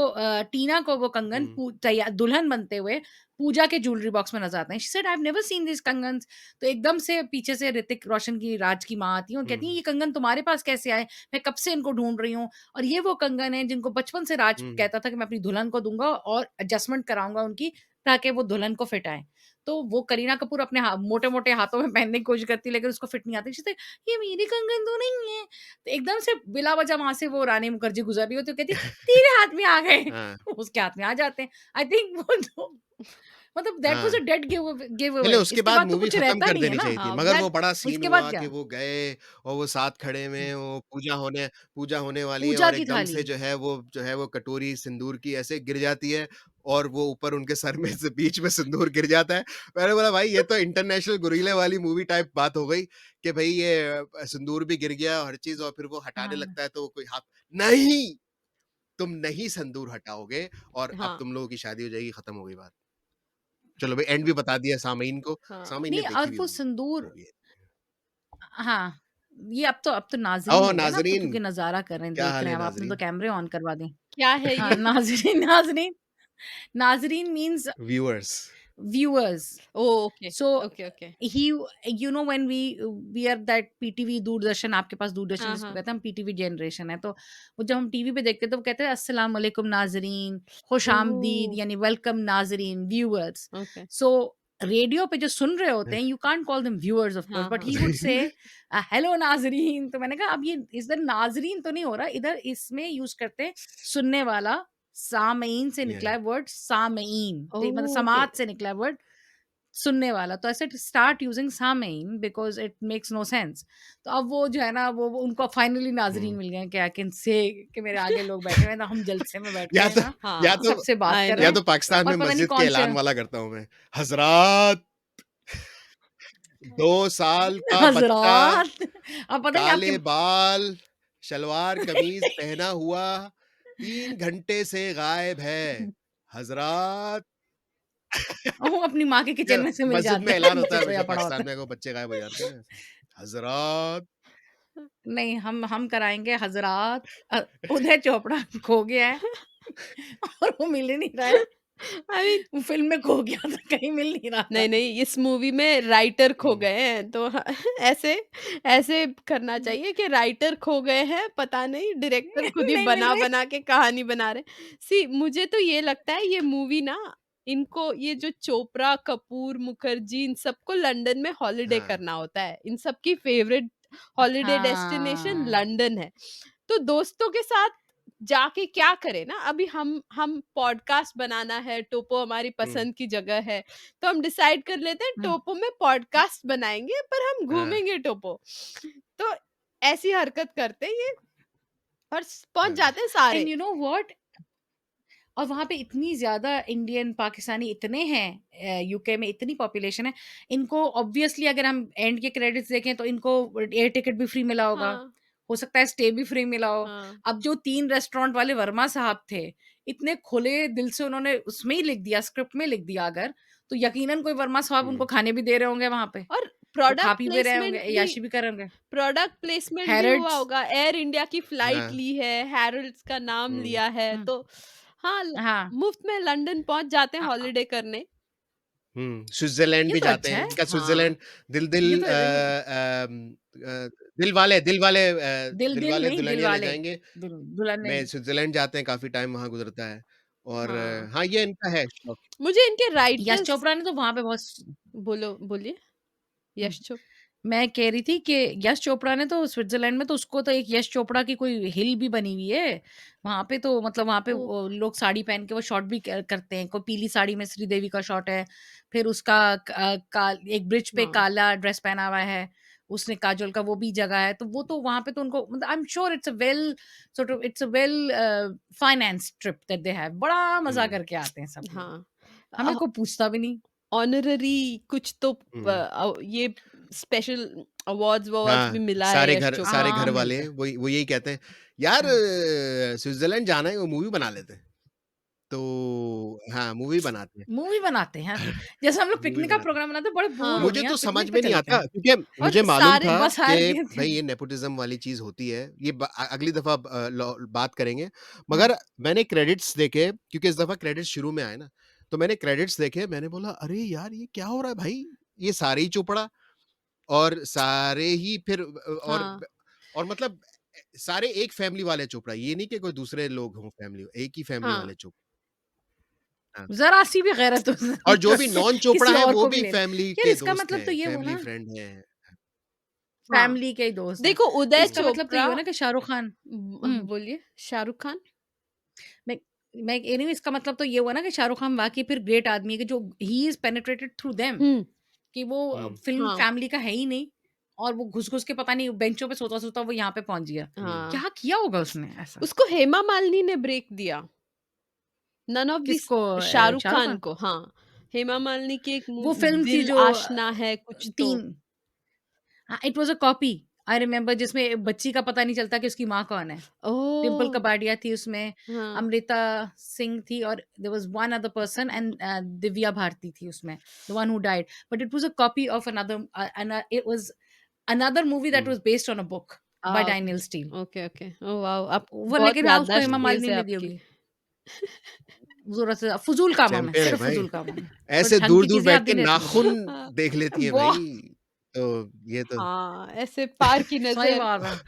टीना को वो कंगन हुँ, तैयार दुल्हन बनते हुए पूजा के ज्वेलरी बॉक्स में नजर आते हैं। She said I have never seen this kangans. तो एकदम से पीछे से ऋतिक रोशन की राज की माँ आती है और कहती है हुँ, ये कंगन तुम्हारे पास कैसे आए, मैं कब से इनको ढूंढ रही हूँ और ये वो कंगन है जिनको बचपन से राज हुँ, कहता था कि मैं अपनी दुल्हन को दूंगा और एडजस्टमेंट कराऊंगा उनकी ताकि वो दुल्हन को फिट आए। तो वो करीना कपूर अपने मोटे मोटे हाथों में पहनने की कोशिश करती है लेकिन उसको फिट नहीं आती। She said, ये मेरी कंगन तो नहीं है। तो एकदम से बिला वजह वहाँ से वो रानी मुखर्जी गुज़र रही होती है, तो कहती है, "तेरे हाथ में आ गए।" हाँ, उसके हाथ में आ जाते हैं। आई थिंक वो तो मतलब दैट वाज़ हाँ। अ डेड गिव चलिए अवे। उसके इसके बाद बाद तो मूवी कुछ खत्म रहता कर नहीं है देनी ना। चाहिए थी। हाँ, मगर दैट वो बड़ा सीन उसके बाद हुआ क्या? कि वो गए और वो साथ खड़े में हैं, वो पूजा होने वाली है पूजा और की एकदम थाली। से जो है वो कटोरी सिंदूर की ऐसे गिर जाती है और वो ऊपर उनके सर में से बीच में सिंदूर गिर जाता है। मैंने बोला भाई ये तो इंटरनेशनल गुरीले वाली मूवी टाइप बात हो गई कि भई ये सिंदूर भी गिर गया हर चीज़ और फिर वो हटाने हाँ। लगता है तो वो कोई हाथ नहीं, तुम नहीं सिंदूर हटाओगे और अब हाँ, तुम लोगों की शादी हो जाएगी, खत्म हो गई बात। चलो भाई एंड भी बता दिया सामईन को, हाँ। सामईन ने नहीं देखी और भी वो होगी सिंदूर मूवी। हाँ, ये अब तो नाज़रीन ओह! हो गया ना, अब तो नाज़रीन, क्योंकि नज़ारा कर रहे हैं, क्या देख हाल रहे है हैं अब आपने तो नाज़रीन? कैमरे ऑन करवा दिए। क्या है हाँ, ये? नाज़रीन नाज़रीन नाज़रीन means viewers. Viewers. Oh! Okay, so okay, okay. He you know when we are that PTV Doordarshan आपके पास दूरदर्शन हाँ, जिसको हाँ। कहते हैं हम पीटीवी जनरेशन है तो वो जब हम टीवी पे देखते हैं तो वो कहते हैं अस्सलाम वालेकुम नाजरीन खुशामदीद ओह! यानी वेलकम नाजरीन व्यूअर्स। ओके। सो रेडियो पे जो सुन रहे होते हैं you can't call them viewers of course हाँ, बट हाँ। ही वुड से हेलो नाजरीन। तो मैंने कहा अब ये इधर नाजरीन तो नहीं हो रहा, इधर इसमें यूज करते हैं सुनने वाला। सामईन से या निकला है वर्ड सामईन, तो मतलब ओह! ओके। समाज से निकला है वर्ड सुनने वाला। तो I said start using salmon because it makes no sense. तो अब वो जो है ना वो उनको फाइनली नाज़रीन हुँ। मिल गए हैं कि आई कैन से कि मेरे आगे लोग बैठे हुए हैं, तो हम जलसे में बैठे या हैं तो यहाँ, या हाँ, तो सबसे बात आई कर नो। रहे या हैं तो पाकिस्तान और में पता नहीं मस्जिद के कौन से ऐलान वाला करता हूँ मैं। हज़रात 2 साल का बच्चा, हज़रात। अब पता नहीं आपके काले बाल, शलवार कमीज़ पहना हुआ 3 घंटे से गायब है। हज़रात वो अपनी माँ के क्या किचन में से मिल मस्जिद में जाते ऐलान हैं, होता नीचे है सोया हमेशा पड़ा होता पाकिस्तान है। में, वो बच्चे गायब हो जाते हैं ना ऐसे। हज़रात नहीं हम कराएँगे हज़रात उदय चोपड़ा खो गया है और वो मिल ही नहीं रहा है। आई मीन वो फ़िल्म में खो गया था, कहीं मिल नहीं रहा नहीं, था। नहीं, इस मूवी में राइटर खो हुँ, गए हैं, तो ह ऐसे ऐसे करना चाहिए कि राइटर खो गए हैं, पता नहीं डायरेक्टर खुद ही नहीं मिल रहे। बना-बना के कहानी बना रहे हैं। सी मुझे तो ये लगता है ये मूवी ना इनको ये जो चोपड़ा, कपूर, मुखर्जी इन सबको लंदन में हॉलिडे हाँ, करना होता है। इन सबकी फेवरेट हॉलिडे डेस्टिनेशन हाँ। लंदन है। तो दोस्तों के साथ जाके क्या करें ना, अभी हम पॉडकास्ट बनाना है, टोपो हमारी हुँ, पसंद की जगह है, तो हम डिसाइड कर लेते हैं हुँ, टोपो में पॉडकास्ट बनाएँगे पर हम हाँ, घूमेंगे टोपो। तो ऐसी हरकत करते हैं ये और पहुँच हाँ। जाते हैं सारे। एंड यू नो व्हाट, और वहाँ पे इतनी ज़्यादा इंडियन, पाकिस्तानी इतने हैं, यूके में इतनी पॉपुलेशन है, इनको ऑब्वियसली अगर हम एंड के क्रेडिट्स देखें तो इनको एयर टिकट भी फ्री मिला होगा, हाँ, हो सकता है स्टे भी फ्री मिला हो। हाँ। अब जो 3 रेस्टोरेंट वाले वर्मा साहब थे, इतने खुले दिल से उन्होंने उसमें ही लिख दिया, स्क्रिप्ट में लिख दिया अगर, तो यकीनन कोई वर्मा साहब हुँ। उनको खाने भी दे रहे होंगे वहाँ पे। और वो खा प्रोडक्ट पी भी रहे होंगे, प्लेसमेंट भी अय्याशी भी कर रहे होंगे। प्रोडक्ट प्लेसमेंट भी हुआ हैरड्स। होगा। एयर इंडिया की फ्लाइट हाँ। ली है, हैरोल्ड्स का नाम हुँ। लिया है, हुँ, तो हाँ, हाँ। मुफ्त में लंदन पहुँच जाते हैं अ, हॉलिडे करने। स्विट्ज़रलैंड ये भी तो जाते अच्छा हैं। है। इनका हाँ, स्विट्ज़रलैंड दिल ये दिल तो दिल दिल दिल वाले नहीं, दिल दुल्हनिया ले वाले, जाएँगे दुल्हन में नहीं। स्विट्ज़रलैंड जाते हैं, काफ़ी टाइम वहाँ गुज़रता है और हाँ। हाँ, ये इनका है शौक। मुझे इनके यश राइटर्स चोपड़ा ने तो वहाँ पे बहुत बोलिए, हुँ, यश चोप मैं कह रही थी कि यश चोपड़ा ने तो स्विट्ज़रलैंड में तो उसको तो एक यश चोपड़ा की कोई हिल भी बनी हुई है। वहाँ पे तो मतलब वहाँ पे ओह! वो लोग साड़ी पहन के वो शॉट भी क करते हैं। कोई पीली साड़ी में श्रीदेवी का शॉट है। फिर उसका एक ब्रिज पे हाँ, काला ड्रेस पहना हुआ है। उसने काजोल का वो भी जगह है। तो वो तो वहाँ पे तो उनको मतलब I am sure it's a well financed trip that they have. बड़ा मज़ा हुँ, करके आते हैं सब लोग। हाँ। हमें कोई पूछता भी नहीं। ऑनररी कुछ तो हुँ। ये स्पेशल अवार्ड्स भी हाँ, मिला है यश चोपड़ा सारे हाँ, घर को। वाले मिलता है। वो यही कहते हैं, "यार हाँ। स्विट्ज़रलैंड जाना है, वो मूवी बना लेते हैं।" तो हाँ, मूवी बनाते हैं। मूवी बनाते हैं। जैसे हम लोग मूवी पिकनिक का बनाते हैं। प्रोग्राम बनाते हैं, बड़े बोर हाँ, हो रहे मुझे हैं तो यार, समझ पिकनिक पे में नहीं चलते आता हैं। क्योंकि और मुझे मालूम सारे था बस हायर कि किए थे। भई ये नेपोटिज़्म वाली चीज़ होती है। ये अगली दफ़ा बात करेंगे। हाँ, मगर मैंने क्रेडिट्स देखे क्योंकि इस दफ़ा क्रेडिट्स शुरू में आए ना, तो मैंने क्रेडिट्स देखे, मैंने बोला, "अरे यार! ये क्या हो रहा है भाई? ये सारे ही चोपड़ा और सारे ही फिर हाँ, और मतलब सारे एक फैमिली वाले चोपड़ा। ये नहीं कि कोई दूसरे लोग हों फैमिली एक ही फैमिली हाँ, वाले चोपड़ा। हाँ। ज़रा-सी भी गैरत हो और जो भी नॉन चोपड़ा किसी हैं, और वो को भी भी ले फैमिली यार के इसका दोस्त मतलब तो हैं, ये हुआ फैमिली ना, फ्रेंड हैं। हाँ। फैमिली के ही दोस्त हैं। देखो तो उदय इसका हुँ। मतलब तो ये चोपड़ा हुआ ना कि शाहरुख खान। हुँ, बोलिए शाहरुख खान? मैं मैं कह रही हूँ इसका मतलब तो ये हुआ ना कि शाहरुख खान वाक़ई फिर ग्रेट आदमी है कि जो he is penetrated through them, hmm, कि वो हुँ, फ़िल्म हाँ, फैमिली का है ही नहीं और वो घुस-घुस के पता नहीं बेंचों पे सोता-सोता वो यहाँ पे पहुँच गया। हुँ। हाँ। क्या किया होगा उसने ऐसा? उसको हेमा मालिनी ने ब्रेक दिया। नन ऑफ दिस किसको, शाहरुख शाहरुख खान खान? को, हाँ। हेमा मालिनी की एक वो फ़िल्म थी दिल जो आशना है कुछ तो। 3, हाँ, it was a copy, I remember, जिसमें बच्ची का पता नहीं चलता कि उसकी माँ कौन है। डिम्पल ओह! कपाडिया थी उसमें, हाँ। अमृता सिंह थी और there was one other person and Divya Bharti थी उसमें, the one who died. But it was a copy of it was another movie that hmm. Was based on a book by okay, Danielle Steel. Okay, okay. Oh wow! आप वो बहुत लेकिन हाँ, उसको याददाश्त हेमा तेज़ मालिनी है ने दी आपकी। होगी। ज़रूरत से फ़ुज़ूल कामों में, चैंपियन है सिर्फ़ भाई। फ़ुज़ूल कामों में। थोड़ी ऐसे ढंग की दूर-दूर चीज़ें बैठ याद के नहीं रहती मुझे। नाख़ून हाँ, देख लेती हैं वाह! भाई। तो ये तो हाँ, ऐसे पार की सही नज़र। बात है।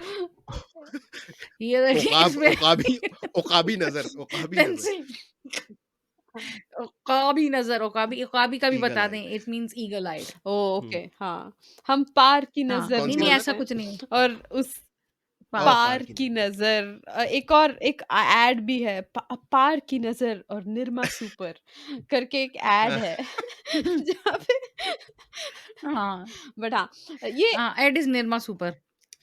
ये देखिए इसमें उकाबी नज़र उकाबी नज़र। पेंसिल, उकाबी नज़र, उकाबी उकाबी का भी ईगल बता दें, eyed. It means eagle eyed. Oh! Okay, hmm. हाँ। हम पार की हाँ, नज़र कौन-सी नहीं, नज़र? ऐसा बोलते कुछ नहीं है। हैं और उस पार पार पार की की नज़र। नज़र एक ऐड भी है पार की नज़र और निरमा सुपर करके एक ऐड है जहाँ पे हाँ, बट हाँ, ये हाँ, एड इज़ निरमा सुपर।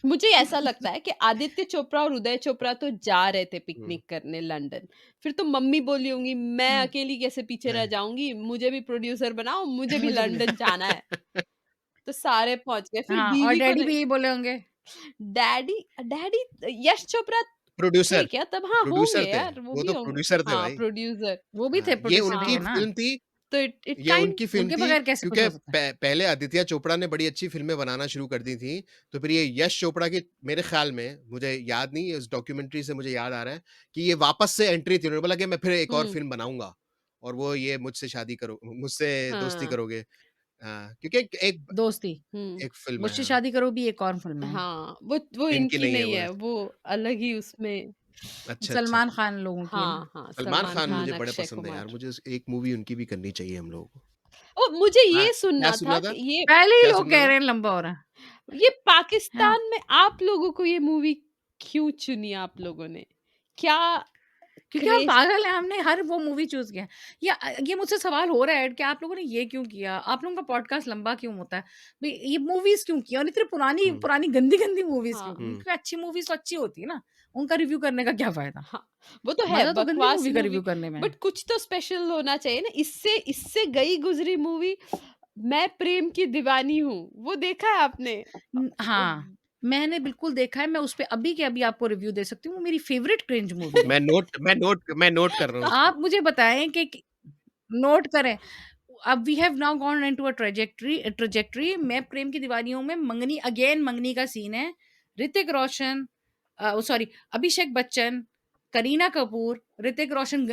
मुझे ऐसा लगता है कि आदित्य चोपड़ा और उदय चोपड़ा तो जा रहे थे हुँ। पिकनिक करने लंदन। फिर तो मम्मी बोली होंगी मैं हुँ, अकेली कैसे पीछे रह हाँ। जाऊँगी, मुझे भी प्रोड्यूसर बनाओ, मुझे भी मुझे भी ले लंदन जाना है। तो सारे पहुँच गए, फिर हाँ, और बीवी को डैडी नहीं। भी यही बोले होंगे। डैडी डैडी यश चोपड़ा थे प्रोड्यूसर क्या तब? हाँ, प्रोड्यूसर होंगे थे। यार, वो वो भी तो होंगे। प्रोड्यूसर थे हाँ, भाई। प्रोड्यूसर। वो भी थे, हाँ, प्रोड्यूसर भी हाँ, थे ना। तो इट ये काइंड उनकी फ़िल्म उनके थी बगैर कैसे कुछ क्योंकि हो सकता है? पहले आदित्य चोपड़ा ने बड़ी अच्छी फ़िल्में बनाना शुरू कर दी थी, तो फिर ये यश चोपड़ा की मेरे ख़्याल में मुझे याद नहीं, इस डॉक्यूमेंट्री से मुझे याद आ रहा है कि ये वापस से एंट्री थी। उन्होंने बोला कि मैं फिर एक और हुँ, फ़िल्म बनाऊँगा और वो ये मुझसे दोस्ती हाँ, करोगे। हाँ, क्योंकि एक एक दोस्ती, हुँ। एक फ़िल्म है, मुझसे हाँ। शादी करो भी एक और फ़िल्म है। हाँ, वो इनकी इनकी नहीं है नहीं वो। है, वो अलग ही उसमें। अच्छा, अच्छा। सलमान खान लोगों की है ना। हाँ, हाँ, सलमान सलमान खान खान, मुझे बड़े अक्षय पसंद है यार, कुमार। मुझे एक मूवी उनकी भी करनी चाहिए हम लोगों को। मुझे हाँ, ये क्या सुनना था सुनना था? कि ये पहले ही क्या लोग सुनना कह था? रहे हैं लंबा हो रहा है। ये हाँ, पाकिस्तान में आप लोगों को ये मूवी क्यों चुनी आप लोगों ने? क्या क्योंकि हम क्रेज़ पागल हैं, हमने हर वो मूवी चूज़ किया है। ये मुझसे सवाल हो रहा है कि आप लोगों ने ये क्यों किया? आप लोगों का पॉडकास्ट लंबा क्यों होता है? भई ये मूवीज़ क्यों की और इतनी पुरानी हुँ, पुरानी गंदी-गंदी मूवीज़ क्यों हाँ, की? हुँ, क्योंकि अच्छी मूवीज़ तो अच्छी होती है ना। उनका रिव्यू करने का क्या फ़ायदा? हाँ, वो तो है मज़ा तो गंदी बकवास मूवी का मूवी, रिव्यू करने में है। बट कुछ तो स्पेशल होना चाहिए ना। इससे इससे गई गुजरी मूवी मैं प्रेम की दीवानी हूँ, वो देखा है आपने? हाँ, मैंने बिल्कुल देखा है, मैं उसपे अभी के अभी आपको रिव्यू दे सकती हूँ, वो मेरी फ़ेवरेट क्रिंज मूवी है। मैं नोट कर रहा हूँ उसको। आप मुझे बताएँ कि नोट करें। अब we have now gone into a trajectory मैं प्रेम की दीवानियों में मंगनी का सीन है। ऋतिक रोशन सॉरी अभिषेक बच्चन, करीना कपूर, ऋतिक रोशन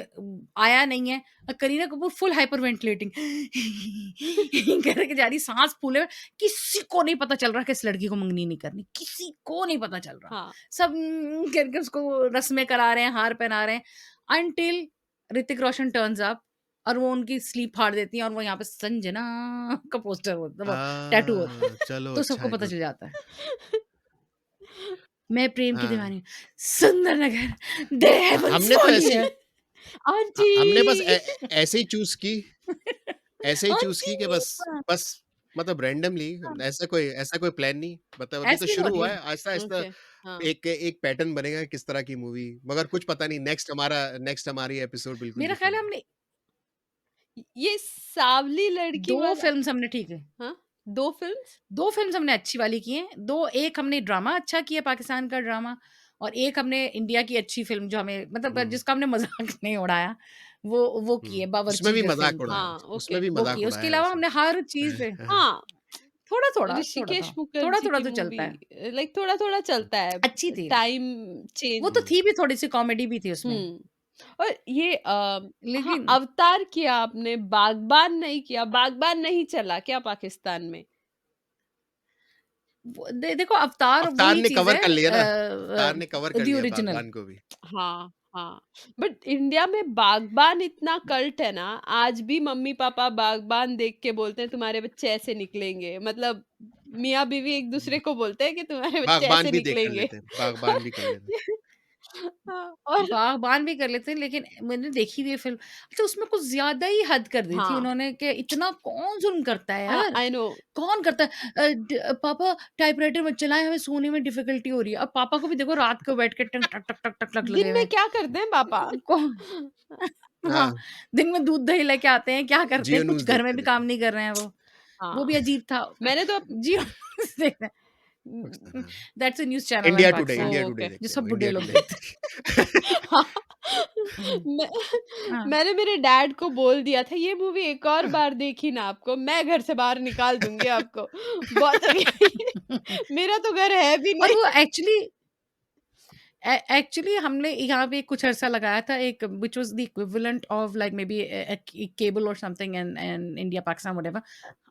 आया नहीं है और Kareena Kapoor full hyperventilating करके जा रही सांस फूले हुए। किसी को नहीं पता चल रहा कि इस लड़की को मंगनी नहीं करनी, किसी को नहीं पता चल रहा। हाँ, सब करके उसको रस्में करा रहे हैं, हार पहना रहे हैं until Hrithik Roshan turns up और वो उनकी स्लीप फाड़ देती हैं और वो यहाँ पे संजना का पोस्टर होता है, वो टैटू होता है। चलो तो अच्छा सबको है, पता गुड। चल जाता है। मैं प्रेम की हाँ, दीवानी हूँ। सुंदरनगर दे हैव हमने तो सोनी ऐसी है। हमने बस आंटी। ऐसे ही चूज़ की, ऐसे ही चूज़ आंटी की कि बस बस मतलब रैंडमली, ऐसा कोई प्लान नहीं। मतलब अभी तो ऐसे शुरू थोड़ी हुआ है। है, आहिस्ता-आहिस्ता ओके, हाँ। एक एक पैटर्न बनेगा किस तरह की मूवी, मगर कुछ पता नहीं। नेक्स्ट हमारी एपिसोड बिल्कुल मेरा ख्याल डिफरेंट है है। हमने ये सांवली लड़की 2 वाला, फ़िल्म्स हमने ठीक है। हाँ? 2 फ़िल्म्स? 2 फ़िल्म्स हमने अच्छी वाली की हैं। 2 एक हमने ड्रामा अच्छा किया पाकिस्तान का ड्रामा और एक हमने इंडिया की अच्छी फ़िल्म जो हमें मतलब हुँ, जिसका हमने मज़ाक नहीं उड़ाया, वो की हुँ। है उसमें बावर्ची भी गर्लफ्रेंड मज़ाक की है। उड़ाया, हाँ, उसमें ओके। भी वो की मज़ाक है। उसके उड़ाया है अलावा वैसे। हमने हर चीज़ पे हाँ, थोड़ा-थोड़ा ऋषिकेश था। मुखर्जी थोड़ा-थोड़ा की तो चलता है। थोड़ा-थोड़ा चलता है, अच्छी थी। टाइम वो चेंज। तो हुँ। थी भी थोड़ी-सी कॉमेडी भी थी उसमें। हुँ। और ये हाँ, लेकिन अवतार किया आपने, बागबान नहीं किया, बागबान नहीं चला क्या पाकिस्तान में? वो देखो अवतार अवतार वही ने चीज़ कवर है कर लिया ना, अवतार ने कवर कर द लिया ओरिजिनल। बागबान को भी। हाँ, हाँ। बट इंडिया में बागबान इतना कल्ट है ना, आज भी मम्मी-पापा बागबान देख के बोलते हैं तुम्हारे बच्चे ऐसे निकलेंगे। मतलब मियाँ-बीवी एक-दूसरे को बोलते हैं कि तुम्हारे बच्चे बागबान ऐसे भी देख कर निकलेंगे। लेते हैं, बागबान भी कर लेते हैं। हाँ, और बागबान भी कर लेते हैं लेकिन मैंने देखी हुई है फ़िल्म। अच्छा उसमें कुछ ज़्यादा ही हद कर दी थी हाँ, उन्होंने कि इतना कौन ज़ुल्म करता है यार? I know. कौन करता है? पापा टाइपराइटर मत चलाएँ हमें सोने में डिफ़िकल्टी हो रही है। अब पापा को भी देखो रात को बैठ के टक टक टक टक टक टक लगे दिन हुए में हैं। क्या करते हैं पापा? कौन हाँ, हाँ, दिन में दूध दही लेके आते हैं, क्या करते जियो हैं? कुछ न्यूज़ घर में देखते भी रहते काम हैं। नहीं कर रहे हैं वो। वो हाँ, भी अजीब था। मैंने तो जी देखते हैं। पाकिस्तान, हाँ। That's a news channel in oh! Pakistan okay. जो देखते हैं सब वो, बुड्ढे इंडिया लोग टुडे। देखते हैं। हाँ, हुँ, मैं हाँ। मैंने मेरे डैड को बोल दिया था ये मूवी एक और बार देखी ना आपको, मैं घर से बाहर निकाल दूँगी आपको। बहुत हो गया ये, मेरा तो घर है भी और नहीं। वो एक्चुअली हमने यहाँ पे कुछ अरसा लगाया था एक which was the equivalent of like maybe cable और something in India, Pakistan whatever.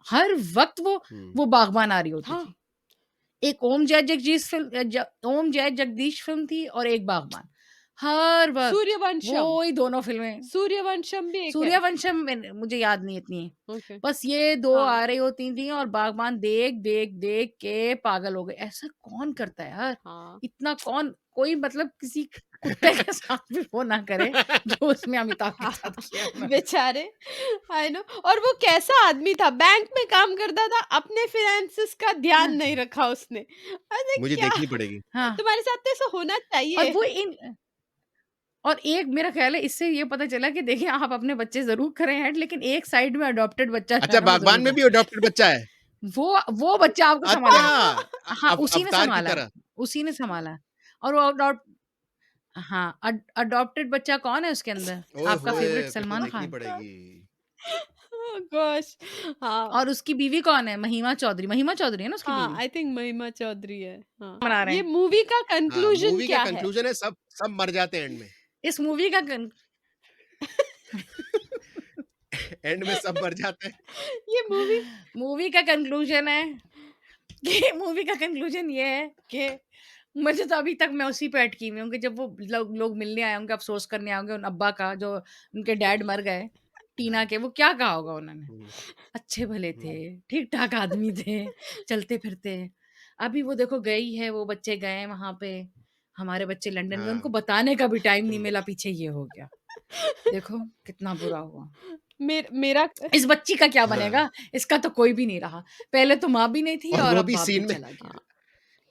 हर वक़्त हुँ। वो बागबान आ रही होती हाँ, थी। एक ओम जय जगदीश फ़िल्म थी और एक बागबान। हर वक़्त सूर्यवंशम, वो ही दोनों फ़िल्में। सूर्यवंशम भी एक है। सूर्यवंशम मुझे याद नहीं इतनी। ओके, बस ये 2 हाँ, आ रही होती थी और बागबान देख के पागल हो गए। ऐसा कौन करता है यार? हाँ। इतना कौन कोई मतलब किसी कुत्ते के साथ भी वो ना करे जो उसमें अमिताभ के हाँ, साथ किया है उन्होंने। बेचारे, आई नो। और वो कैसा आदमी था, बैंक में काम करता था, अपने फिनेंसेस का ध्यान हाँ, नहीं रखा उसने। अरे मुझे क्या, देखनी पड़ेगी। हाँ तुम्हारे साथ तो ऐसा होना और चाहिए। वो इन और एक मेरा ख़्याल है इससे ये पता चला कि देखिए आप अपने बच्चे ज़रूर करें ऐड लेकिन एक साइड में अडॉप्टेड बच्चा जो है अच्छा, ना वो बागबान ज़रूर में करें। भी अडॉप्टेड बच्चा है? वो बच्चा आपको अच्छा, सँभालना है। हाँ, उसी ने अवतार की सँभाला है, तरह। उसी ने सँभाला है और वो हाँ, अडॉप्टेड बच्चा कौन है उसके अंदर? ओए आपका होए! फ़ेवरेट फिर तो सलमान देखनी खान पड़ेगी। ओह गॉश! हाँ, और उसकी बीवी कौन है? महिमा चौधरी है ना उसकी हाँ, बीवी? आई थिंक महिमा चौधरी है। हाँ, बना रहे ये हैं। मूवी का हाँ, कंक्लूज़न मूवी का क्या है? कंक्लूज़न है सब मर जाते हैं एंड में। इस मूवी का कन एंड में सब मर जाते हैं। ये मूवी, मूवी का कंक्लूज़न है कि मूवी का कंक्लूज़न ये है कि मुझे तो अभी तक मैं उसी पे अटकी हुई हूँ कि जब वो लोग मिलने आए होंगे, अफ़सोस करने आए होंगे उन अब्बा का जो उनके डैड मर गए, टीना हाँ। के, वो क्या कहा होगा उन्होंने? हुँ, अच्छे भले थे, हुँ, ठीक-ठाक आदमी थे, चलते-फिरते। अभी वो देखो गई है, वो बच्चे गए हैं वहाँ पे, हमारे बच्चे लंदन में, उनको हाँ। बताने का भी टाइम नहीं हुँ। मिला, पीछे ये हो गया। देखो कितना बुरा हुआ। मेरा इस बच्ची का क्या हाँ, बनेगा? इसका तो कोई भी नहीं रहा। पहले तो माँ भी नहीं थी और और वो अब भी बाप भी सीन में चला गया।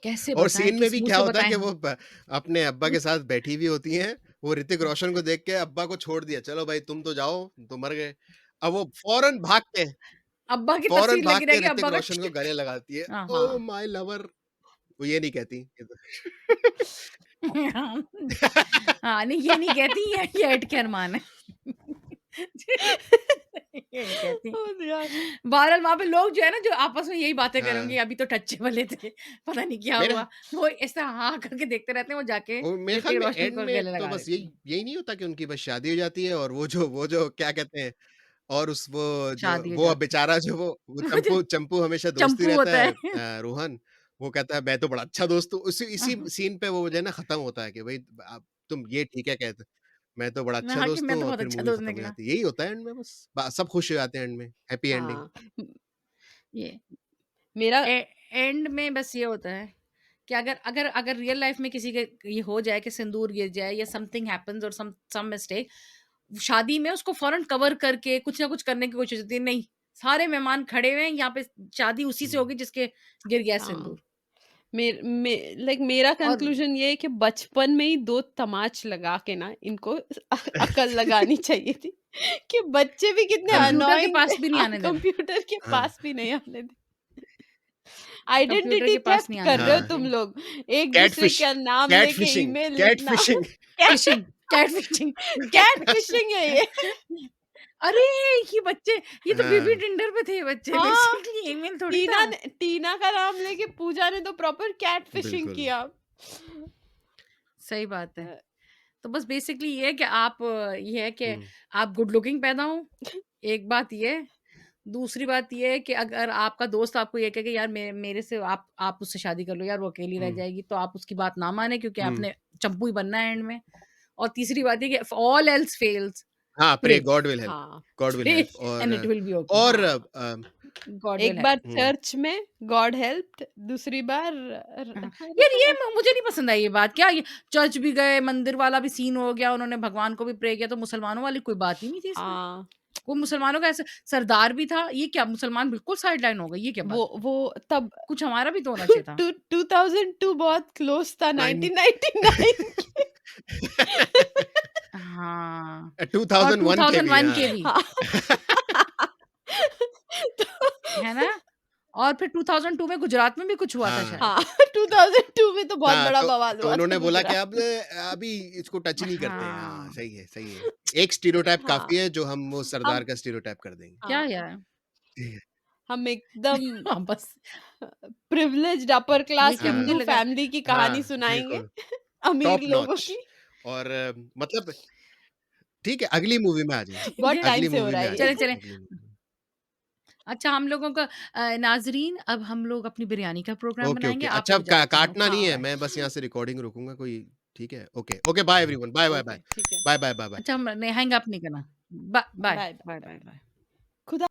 कैसे और बताएँ, सीन में किस भी मुँह क्या से होता है बताएँ कि हम? वो अपने अब्बा के साथ बैठी हुई होती हैं, वो ऋतिक रोशन को देख के अब्बा को छोड़ दिया, चलो भाई तुम तो जाओ, तुम तो मर गए। अब वो अब्बा की फौरन तस्वीर भाग लगी के रहेगी, ऋतिक अब्बा का रोशन को गले लगाती है, हाँ, ओह हाँ। My lover. वो ये नहीं कहती। हाँ, नहीं ये नहीं कहती, ये ऐड के अरमान है। ये नहीं कहती। ओह यार! बहरहाल वहाँ पे लोग जो है ना, जो आपस में यही बातें हाँ, करेंगे, अभी तो टच्चे वाले थे, पता नहीं क्या मेरे हुआ। वो ऐसा हाँ करके देखते रहते हैं, वो जाके और मेरे ख्याल ऋतिक में रोशन एंड को में गले तो लगा बस देती यही है। यही नहीं होता कि उनकी बस शादी हो जाती है और वो जो क्या कहते हैं और उस जो शादी हो वो जाती है। बेचारा जो वो वो जो चंपू चंपू हमेशा दोस्ती चंपू रहता होता है है। रोहन, वो कहता है मैं तो बड़ा अच्छा दोस्त हूँ। इसी सीन पे वो जो है ना खत्म होता है कि भाई आप तुम ये ठीक है कहते मैं तो बड़ा अच्छा हाँ, कि दोस्त मैं हूँ तो और बहुत फिर अच्छा मूवी दोस्त खत्म हो निकला। जाती है। यही होता है एंड में बस सब खुश हो जाते हैं एंड में, हैप्पी एंडिंग। हाँ, ये मेरा एंड में बस ये होता है कि अगर अगर अगर रियल लाइफ में किसी के ये हो जाए कि सिंदूर गिर जाए या समथिंग हैपेंस और सम मिस्टेक, शादी में उसको फौरन कवर करके कुछ ना कुछ करने की कोशिश होती है। नहीं, सारे मेहमान खड़े हुए हैं, यहाँ पे शादी उसी से हुँ। होगी जिसके गिर गया हाँ, सिंदूर। मेरा और कंक्लूजन ये है कि बचपन में ही 2 तमाच लगा के ना इनको अकल लगानी चाहिए थी कि बच्चे भी कितने हाँ, कंप्यूटर के अननोइंग पास भी नहीं आने देना, कंप्यूटर के हाँ, पास भी नहीं आने दे कंप्यूटर आइडेंटिटी के पास थेफ्ट नहीं आने कर रहे हो देना हाँ। तुम चाहिए। लोग। एक-दूसरे कैटफिश का नाम लेके कैटफिशिंग ईमेल लिखना catfishing fishing, catfishing, catfishing है ये। अरे! ये बच्चे ये तो बेबी हाँ, टिंडर पे थे ये बच्चे हाँ, बेसिकली ईमेल थोड़ी था। टीना का नाम लेके पूजा ने तो प्रॉपर कैट फिशिंग बिल्कुल। किया। सही बात है। अ, तो बस बेसिकली ये है कि आप ये है कि हुँ, आप गुड लुकिंग पैदा हो, एक बात ये है। दूसरी बात ये है कि अगर आपका दोस्त आपको ये कहे कि यार मेरे से आप उससे शादी कर लो यार, वो अकेली रह हुँ, जाएगी, तो आप उसकी बात ना माने क्योंकि हुँ। आपने चंपू ही बनना है एंड में। और तीसरी बात ये कि इफ ऑल एल्स फेल्स, हाँ, प्रे प्रे, हाँ, God will pray help and it will be okay. और हाँ। गॉड विल एक हेल्प। बार हुँ, चर्च में गॉड हेल्प्ड, दूसरी बार हाँ, यार ये अरे मुझे नहीं पसंद आई ये बात। क्या ये चर्च भी गए, मंदिर वाला भी सीन हो गया, उन्होंने भगवान को भी प्रे किया, तो मुसलमानों वाली कोई बात ही नहीं थी इसमें। हाँ, वो मुसलमानों का ऐसा सरदार भी था, ये क्या मुसलमान बिल्कुल साइडलाइन हो गए, ये क्या बात हुई? वो तब कुछ हमारा भी तो होना चाहिए था। 2002 बहुत क्लोज था नाइन 1999 के। हाँ, और 2001 के भी 2001 के हाँ। भी, हाँ। तो है ना? और फिर 2002 में गुजरात में भी कुछ हुआ था हाँ, शायद। हाँ, 2002 में तो बहुत हाँ, बड़ा बवाल तो हुआ था उन्होंने बोला कि गुजरात अब में। अभी इसको टच नहीं करते हैं। हाँ, हाँ, सही है, सही है। एक स्टीरियोटाइप हाँ, काफ़ी है जो हम वो हम सरदार का स्टीरियोटाइप कर देंगे। क्या हाँ, यार? ठीक है। हम एकदम हाँ, बस प्रिविलेज्ड अपर ये क्लास क्या मुझे हाँ, हिंदू लगा फैमिली की कहानी हाँ, सुनाएँगे बिल्कुल, अमीर टॉप लोगों नॉच की। और मतलब ठीक है, अगली मूवी में आ जाइए। ठीक बहुत है, टाइम अगली से हो मूवी रहा में है आ चलें, जाइए, ये। चलें। अगली मूवी में। अच्छा हम लोगों का नाज़रीन अब हम लोग अपनी बिरयानी का प्रोग्राम ओके, बनाएँगे, ओके। आप अच्छा लोग अब का जाके खाओ। काटना नहीं है, हाँ, मैं बस यहाँ से रिकॉर्डिंग रोकूँगा कोई ठीक है? Okay, okay bye everyone. Bye, bye, okay, bye. ठीक है। Bye, bye, bye, bye. अच्छा हम नहीं हैंग अप नहीं करना। Bye, bye, bye, bye, bye. Bye, bye. खुदा